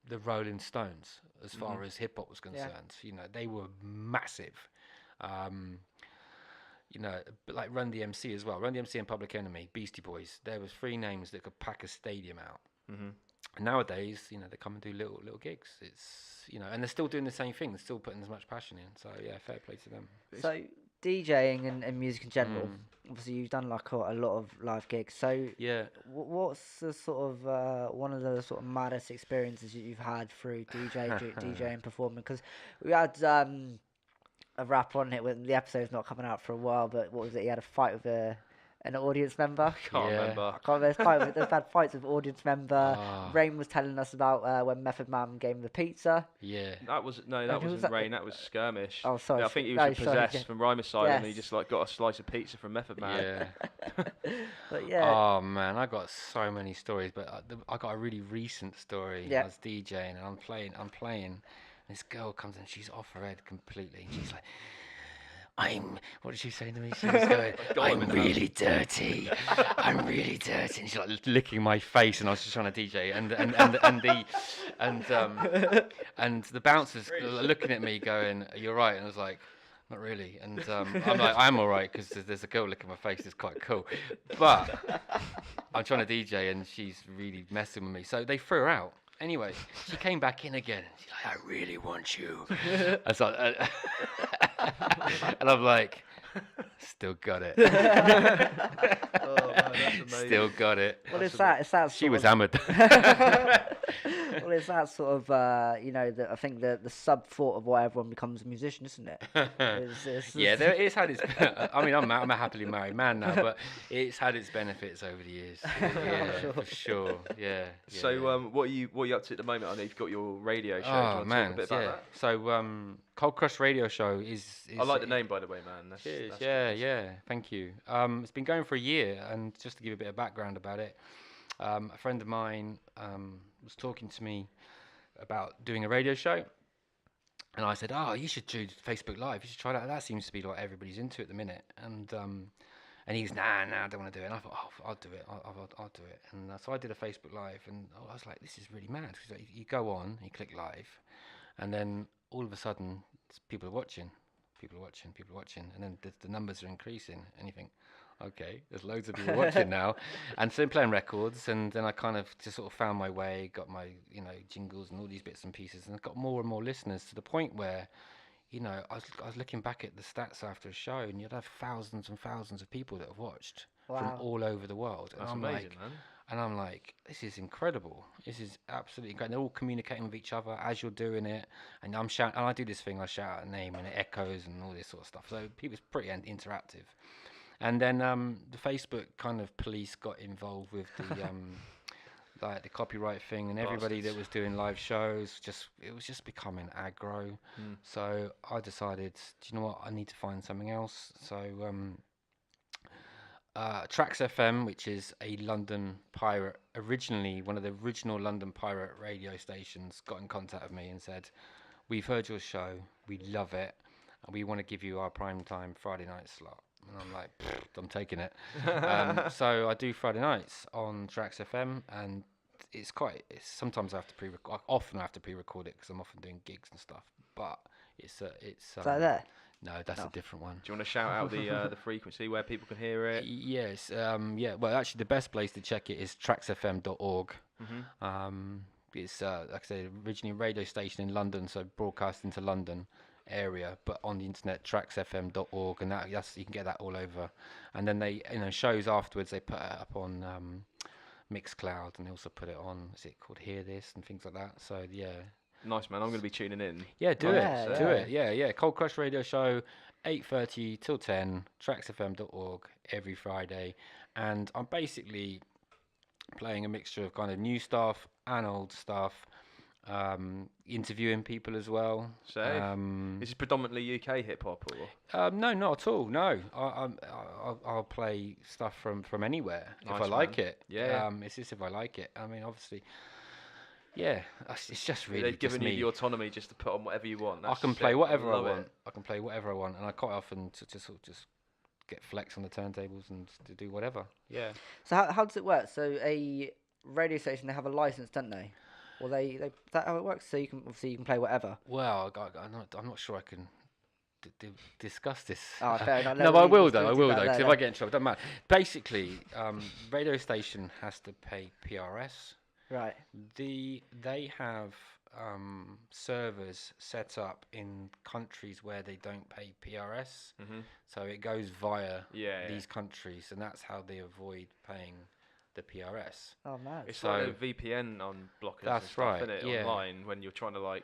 the Rolling Stones as far as hip hop was concerned. Yeah. You know, they were massive. You know, but like Run DMC as well. Run DMC and Public Enemy, Beastie Boys. There was 3 names that could pack a stadium out. Mm-hmm. And nowadays, you know, they come and do little gigs. It's, you know, and they're still doing the same thing. They're still putting as much passion in. So yeah, fair play to them. So DJing and music in general. Obviously, you've done like a lot of live gigs. So yeah, what's the sort of one of the sort of maddest experiences you've had through DJing and performing? Because we had a rap on it when the episode's not coming out for a while. But what was it? He had a fight with an audience member. I can't remember. They've had fights with audience member. Rain was telling us about when Method Man gave him the pizza. Yeah. That wasn't Rain. That was Skirmish. Oh, sorry. Yeah, I think he was possessed from Rhyme Asylum, and he just like got a slice of pizza from Method Man. Yeah. But yeah. Oh man, I got so many stories, but I got a really recent story. I was DJing and I'm playing. And this girl comes in, she's off her head completely, and she's like, what did she say to me? She was going, I'm really dirty. I'm really dirty. And she's like licking my face, and I was just trying to DJ. And the bouncers looking at me going, you're right. And I was like, not really. And I'm like, I'm all right, because there's a girl licking my face. It's quite cool. But I'm trying to DJ, and she's really messing with me. So they threw her out. Anyway, she came back in again. She's like, I really want you. And I'm like, still got it. Oh, man, that's amazing. Still got it. Well, it's that. She was hammered. Well, it's that sort of, you know, I think the sub thought of why everyone becomes a musician, isn't it? It's had its. I mean, I'm a happily married man now, but it's had its benefits over the years. Yeah, for sure. Yeah. So, what are you up to at the moment? I know you've got your radio show. Oh man, talk a bit about that? So, Cold Krush Radio show is I like the name, by the way, man. That's yeah. Thank you. It's been going for a year, and just to give a bit of background about it. a friend of mine was talking to me about doing a radio show. And I said, "Oh, you should do Facebook Live. You should try that. That seems to be like everybody's into it at the minute." And he was, nah, I don't want to do it. And I thought, I'll do it. I'll do it. And so I did a Facebook Live, and I was like, this is really mad. Because you go on, you click live, and then all of a sudden, people are watching, and then the numbers are increasing, and you think, okay, there's loads of people watching now. And so I'm playing records, and then I kind of just sort of found my way, got my, jingles and all these bits and pieces, and I got more and more listeners to the point where, I was looking back at the stats after a show, and you'd have thousands and thousands of people that have watched from all over the world. That's amazing, man. And I'm like, this is incredible. This is absolutely great. They're all communicating with each other as you're doing it. And I'm shouting, and I do this thing, I shout out a name and it echoes and all this sort of stuff. So it's pretty interactive. And then the Facebook kind of police got involved with the like the copyright thing, and everybody that was doing live shows, it was just becoming aggro. So I decided, do you know what, I need to find something else. So Trax FM, which is a London pirate, originally one of the original London pirate radio stations, got in contact with me and said, "We've heard your show, we love it, and we want to give you our prime time Friday night slot." And I'm like, I'm taking it. So I do Friday nights on Trax FM, and sometimes I have to pre-record. Often I have to pre-record it because I'm often doing gigs and stuff. But it's is that there? No, that's a different one. Do you want to shout out the frequency where people can hear it? Yes. Well, actually, the best place to check it is traxfm.org. It's like I said, originally a radio station in London, so broadcasting to London area, but on the internet, traxfm.org, and that's you can get that all over. And then they, shows afterwards, they put it up on Mixcloud, and they also put it on, is it called Hear This and things like that. So yeah, nice, man. I'm going to be tuning in. Yeah, do it. Yeah. Cold Krush Radio Show, 8:30 till 10, traxfm.org every Friday, and I'm basically playing a mixture of kind of new stuff and old stuff. Interviewing people as well. So, is it predominantly UK hip hop or? No, not at all. No, I'll play stuff from anywhere if I like it. Yeah. It's just if I like it. I mean, obviously, yeah. It's just really. They've given you the autonomy just to put on whatever you want. I can play whatever I want. I can play whatever I want, and I quite often to sort of just get flex on the turntables and to do whatever. Yeah. So how does it work? So a radio station, they have a license, don't they? Well, is that how it works? So you can play whatever. Well, I'm not sure I can discuss this. Oh, fair enough. No, but I will though. Because if I get in trouble, it doesn't matter. Basically, radio station has to pay PRS. Right. They have servers set up in countries where they don't pay PRS. So it goes via these countries, and that's how they avoid paying the PRS. Oh man! It's like a VPN on blockers. That's and stuff, right. Isn't it? Online when you're trying to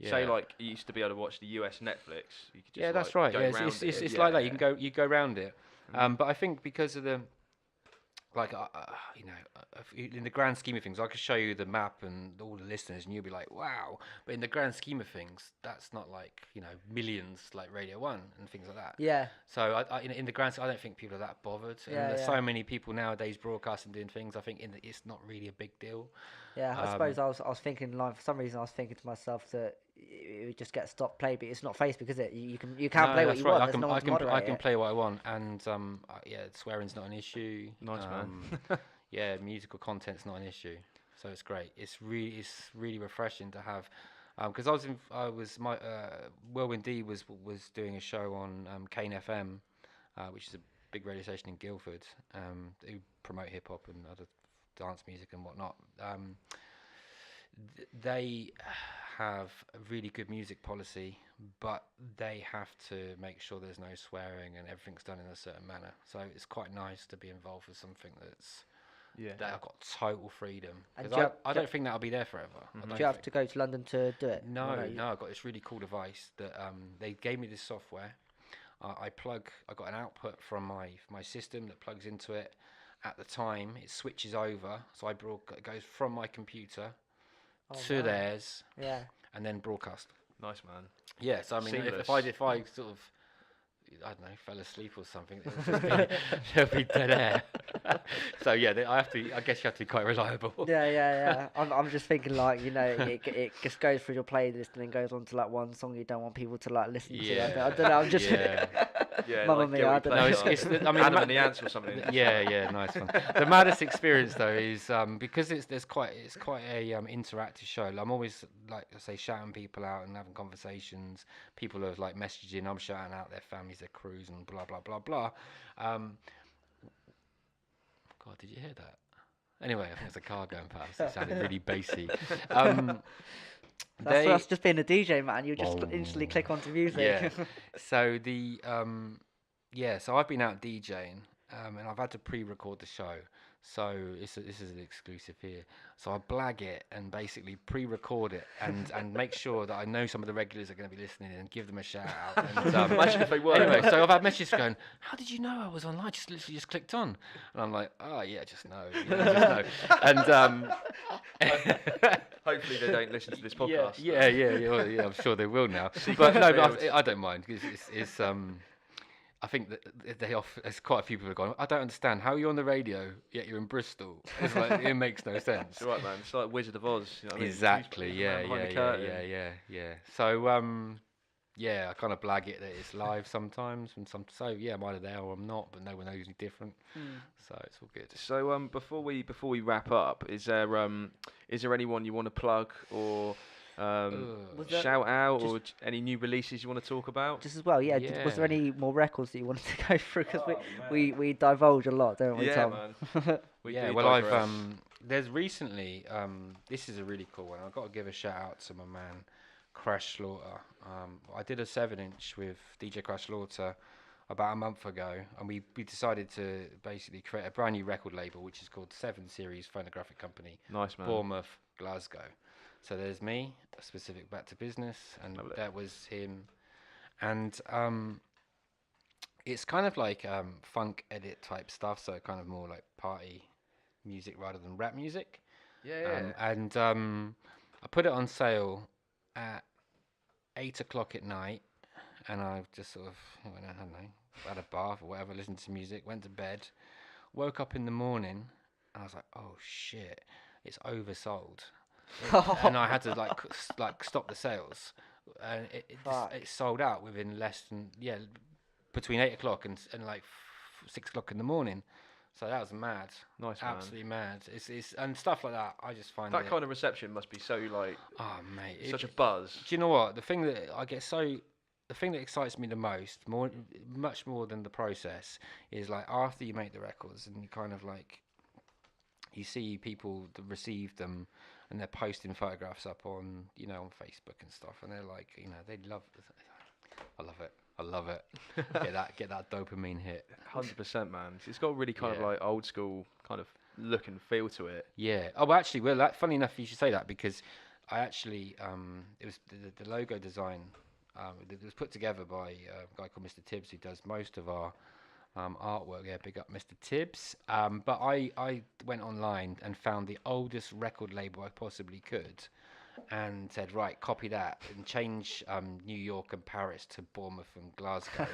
say you used to be able to watch the US Netflix. You could just, that's right. Go it's like that. You go around it. But I think because of the in the grand scheme of things, I could show you the map and all the listeners, and you'll be like, wow. But in the grand scheme of things, that's not millions like Radio 1 and things like that. Yeah. So in the grand scheme, I don't think people are that bothered. And there's so many people nowadays broadcasting, doing things. I think it's not really a big deal. Yeah, I suppose I was thinking, for some reason, I was thinking to myself that it would just get stopped play, but it's not Facebook, is it? You can play what you want. I can play what I want, and swearing's not an issue. Nice, man. Yeah, musical content's not an issue, so it's great. It's really refreshing to have, because Whirlwind D was doing a show on Kane FM, which is a big radio station in Guildford, who promote hip hop and other dance music and whatnot. They have a really good music policy, but they have to make sure there's no swearing and everything's done in a certain manner. So it's quite nice to be involved with something that I've got total freedom. Because I don't think that'll be there forever. Do you have to go to London to do it? No, I've got this really cool device that they gave me this software. I got an output from my system that plugs into it. At the time, it switches over, so it goes from my computer to theirs, and then broadcast. Nice, man. Yeah, so I mean, if I sort of, I don't know, fell asleep or something, it'll be dead air. So yeah, I guess you have to be quite reliable. Yeah. I'm just thinking like, you know, it just goes through your playlist and then goes on to like one song you don't want people to like listen to. I don't know. I'm just Mamma like Mia. I don't know. It's Adam and the Ants or something. Yeah, nice one. The maddest experience though is because it's quite a interactive show. I'm always like I say shouting people out and having conversations. People are like messaging. I'm shouting out their families, their crews, and blah blah blah blah. God, did you hear that? Anyway, I think it's a car going past. It sounded really bassy. That's just being a DJ, man. You just instantly click onto music. Yeah. So so I've been out DJing, and I've had to pre-record the show. So this is an exclusive here. So I blag it and basically pre-record it and make sure that I know some of the regulars are going to be listening and give them a shout out. And, imagine if they were. Anyway, so I've had messages going, "How did you know I was online? Just literally just clicked on." And I'm like, "Oh yeah, just know." And hopefully they don't listen to this podcast. Yeah. I'm sure they will now. But I don't mind. It's I think that there's quite a few people who are going, I don't understand how you're on the radio yet you're in Bristol. It's like it makes no sense. It's right, man. It's like Wizard of Oz. You know what exactly. I mean? Yeah. So I kind of blag it that it's live sometimes, and so I'm either there or I'm not, but no one knows any different. So it's all good. So before we wrap up, is there anyone you want to plug or shout out, or any new releases you want to talk about? Just as well, yeah. Was there any more records that you wanted to go through? Because we divulge a lot, don't we, Tom? Man. I've there's recently this is a really cool one. I've got to give a shout out to my man Crash Slaughter. I did a 7-inch with DJ Crash Slaughter about a month ago, and we decided to basically create a brand new record label, which is called 7 Series Phonographic Company. Nice, man. Bournemouth, Glasgow. So there's me, Specifik Back to Business, and that was him. And it's kind of like funk edit type stuff, so kind of more like party music rather than rap music. And I put it on sale at 8 o'clock at night, and I just sort of, I don't know, had a bath or whatever, listened to music, went to bed, woke up in the morning, and I was like, oh shit, it's oversold. And I had to like stop the sales, and it sold out within less than between 8 o'clock and like 6 o'clock in the morning. So that was mad. Nice, absolutely mad. It's and stuff like that. I just find that kind of reception must be so like, oh mate, such a buzz. Do you know what? The thing that excites me the most, much more than the process, is like after you make the records and you kind of like you see people that receive them. And they're posting photographs up on, on Facebook and stuff, and they're like, they love. I love it. Get that dopamine hit. 100%, man. It's got really kind of like old school kind of look and feel to it. Yeah. Oh, actually, funny enough, you should say that because I actually, it was the logo design. It was put together by a guy called Mr. Tibbs, who does most of our artwork. Yeah, big up Mr. Tibbs. But I went online and found the oldest record label I possibly could and said, right, copy that and change New York and Paris to Bournemouth and Glasgow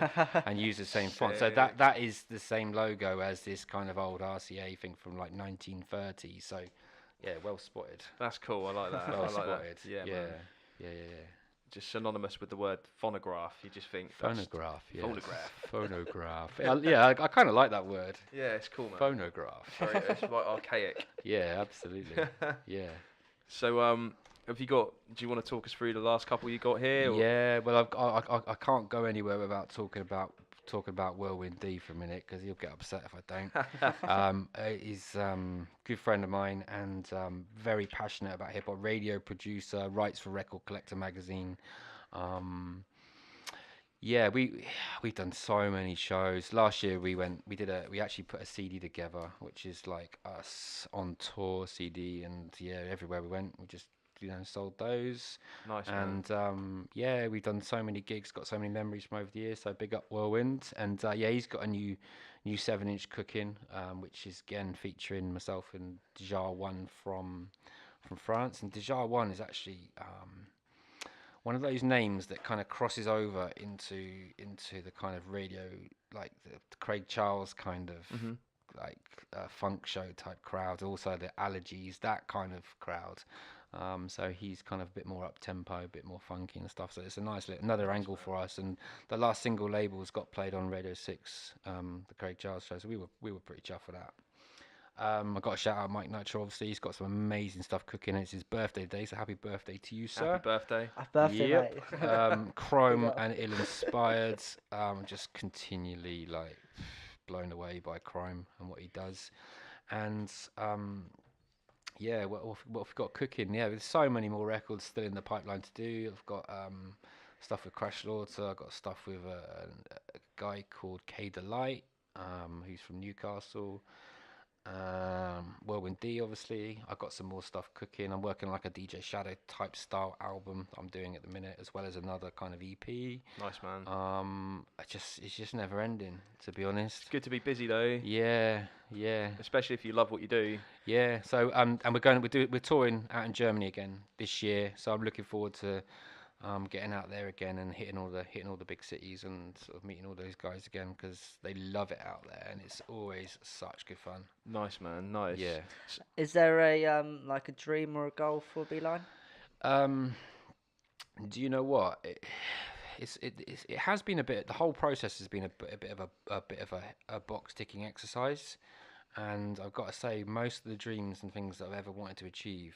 and use the same font. So that is the same logo as this kind of old RCA thing from like 1930. So yeah, well spotted. That's cool. I like that. Well spotted. Yeah. Yeah. Just synonymous with the word phonograph. You just think phonograph. Yeah. Phonograph. Yeah, I kind of like that word. Yeah, it's cool, man. Phonograph. It's quite archaic. Yeah, absolutely. Yeah. So, do you want to talk us through the last couple you got here? Or? Yeah. Well, I can't go anywhere without talking about Whirlwind D for a minute because he'll get upset if I don't. He's a good friend of mine and very passionate about hip hop. Radio producer, writes for Record Collector magazine. We've done so many shows. Last year we actually put a CD together, which is like us on tour CD, and everywhere we went, we just sold those. Nice. And we've done so many gigs, got so many memories from over the years. So big up Whirlwind, and he's got a new 7-inch cooking, which is again featuring myself and Dejar One from France. And Dejar One is actually one of those names that kind of crosses over into the kind of radio, like the Craig Charles kind of funk show type crowd, also the allergies, that kind of crowd. So he's kind of a bit more up tempo, a bit more funky and stuff. So it's a nice another angle for us. And the last single labels got played on Radio 6, the Craig Giles show. So we were pretty chuffed with that. I got to shout out Mike Nitro. Obviously, he's got some amazing stuff cooking. It's his birthday today, so happy birthday to you, sir. Happy birthday. Happy birthday, mate. Chrome and ill inspired. Just continually like blown away by Chrome and what he does. And what we've got cooking. Yeah, there's so many more records still in the pipeline to do. I've got stuff with Crash Slaughter. I've got stuff with a guy called K Delight, who's from Newcastle. Whirlwind D, obviously. I've got some more stuff cooking. I'm working on like a DJ Shadow type style album I'm doing at the minute, as well as another kind of EP. Nice, man. It's just never ending, to be honest. It's good to be busy though. Yeah. Especially if you love what you do. Yeah. So and we're touring out in Germany again this year. So I'm looking forward to getting out there again and hitting all the big cities and sort of meeting all those guys again, because they love it out there and it's always such good fun. Nice, man. Nice. Yeah. Is there a like a dream or a goal for Beeline? Do you know what? It has been a bit. The whole process has been a bit of a box ticking exercise, and I've got to say most of the dreams and things that I've ever wanted to achieve,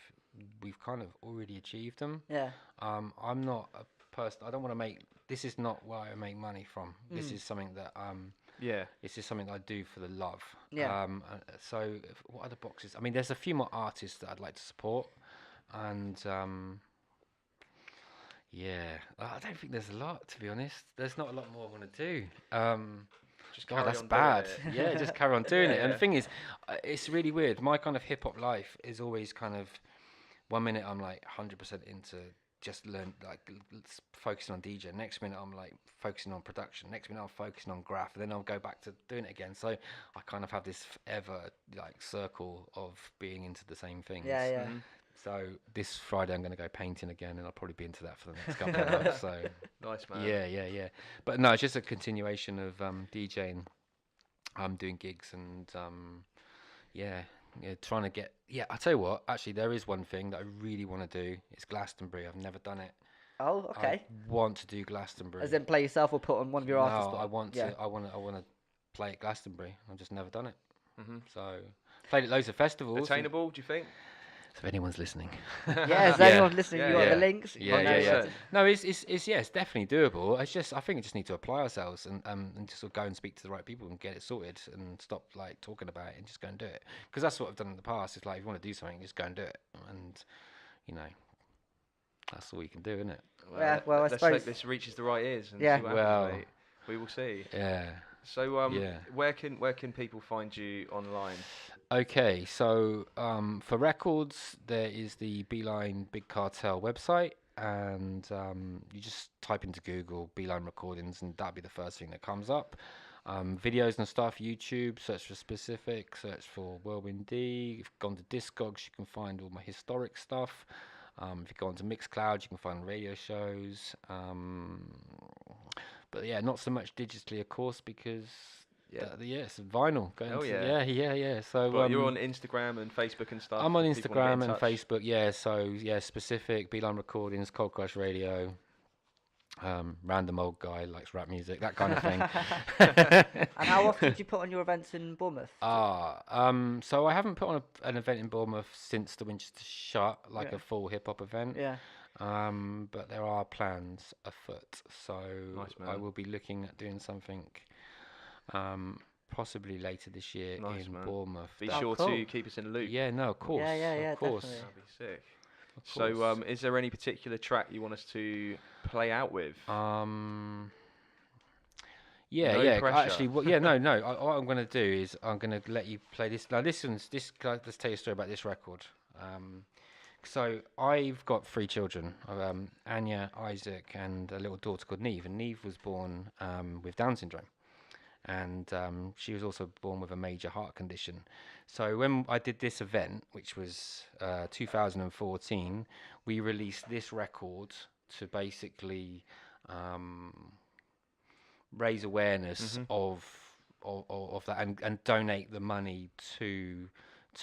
we've kind of already achieved them. Yeah. I'm not a person. I don't want to make. This is not where I make money from. This is something that This is something that I do for the love. Yeah. So what other boxes? I mean, there's a few more artists that I'd like to support, and I don't think there's a lot, to be honest. There's not a lot more I want to do. God, that's bad. Yeah, just carry on doing it. And the thing is, it's really weird. My kind of hip hop life is always kind of, 1 minute I'm like 100% into just focusing on DJ. Next minute I'm like focusing on production. Next minute I'm focusing on graff. And then I'll go back to doing it again. So I kind of have this ever like circle of being into the same things. Yeah. Mm-hmm. So this Friday I'm going to go painting again, and I'll probably be into that for the next couple of months. So nice, man. Yeah. But no, it's just a continuation of DJing. I'm doing gigs and trying to get. Yeah, I tell you what. Actually, there is one thing that I really want to do. It's Glastonbury. I've never done it. Oh, okay. I want to do Glastonbury. As in play yourself or put on one of your artists? No, I want to. I want to play at Glastonbury. I've just never done it. Mm-hmm. So played at loads of festivals. Attainable? Do you think? If anyone's listening. If anyone's listening, you got the links. Yeah. No, it's definitely doable. I think we just need to apply ourselves and just sort of go and speak to the right people and get it sorted and stop like talking about it and just go and do it. Because that's what I've done in the past. It's like, if you want to do something, just go and do it. And, that's all you can do, isn't it? Well, I let's suppose hope this reaches the right ears. And yeah. see what happens, mate. We will see. Yeah. So, where can people find you online? Okay, so for records, there is the Beeline Big Cartel website, and you just type into Google Beeline Recordings, and that'll be the first thing that comes up. Videos and stuff, YouTube, search for Specifik, search for Whirlwind D. If you've gone to Discogs, you can find all my historic stuff. If you go onto Mixcloud, you can find radio shows. But yeah, not so much digitally, of course, because it's vinyl. Yeah. So you're on Instagram and Facebook and stuff. I'm on Instagram and Facebook. Yeah. So Specifik, Beeline Recordings, Cold Krush Radio. Random old guy likes rap music, that kind of thing. And how often do you put on your events in Bournemouth? So I haven't put on an event in Bournemouth since the Winchester shut, like a full hip hop event. Yeah. But there are plans afoot, so nice, man. I will be looking at doing something possibly later this year in Bournemouth. Be sure to keep us in the loop. Yeah, no, of course. Yeah, of course. definitely. That'd be sick. So, is there any particular track you want us to play out with? No pressure. Actually, what I'm going to do is I'm going to let you play this. Now, let's tell you a story about this record. So I've got 3 children, Anya, Isaac, and a little daughter called Neve. And Neve was born with Down syndrome. And she was also born with a major heart condition. So when I did this event, which was 2014, we released this record to basically raise awareness of of that and donate the money to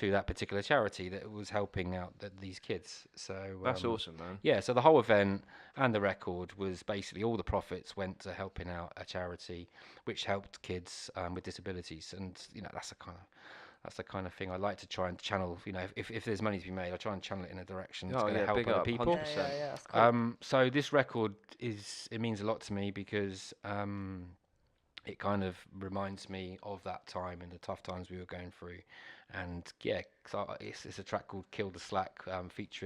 that particular charity that was helping out these kids. So that's awesome, man. Yeah, so the whole event and the record was basically all the profits went to helping out a charity which helped kids with disabilities, and that's the kind of thing I like to try and channel. If there's money to be made, I try and channel it in a direction that's going to help other people. 100%. Yeah, that's cool. So this record means a lot to me because it kind of reminds me of that time and the tough times we were going through. And it's a track called Kill the Slack, it's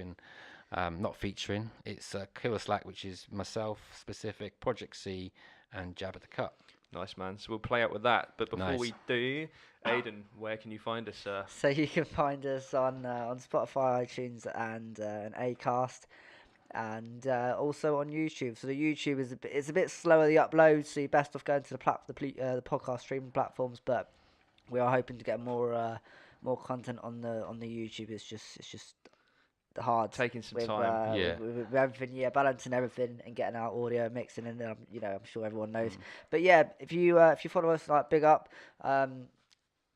Kill the Slack, which is myself, Specifik, Project C, and Jab at the Cut. Nice, man. So we'll play out with that. But before we do, Aidan, where can you find us, sir? So you can find us on Spotify, iTunes, and an Acast, and also on YouTube. So the YouTube is a bit slower, the upload, so you're best off going to the podcast streaming platforms. But we are hoping to get more content on the YouTube. It's just hard, taking some time. With everything, balancing everything and getting our audio mixing, and I'm sure everyone knows. But yeah, if you follow us, big up,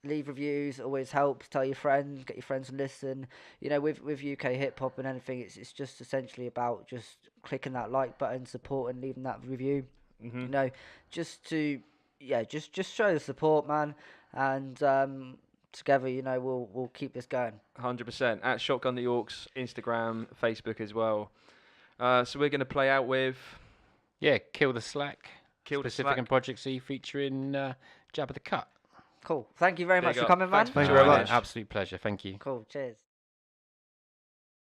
leave reviews, always helps. Tell your friends, get your friends to listen. With UK hip hop and anything, it's just essentially about just clicking that like button, supporting, leaving that review. Just to just show the support, man, and together, we'll keep this going. 100%. At Shotgun The Aux, Instagram, Facebook as well. So we're going to play out with... Kill the Slack. Specifik and Project C featuring Jab at the Cut. Cool. Thank you very much for coming, man. Thank you very much. Absolute pleasure. Thank you. Cool. Cheers.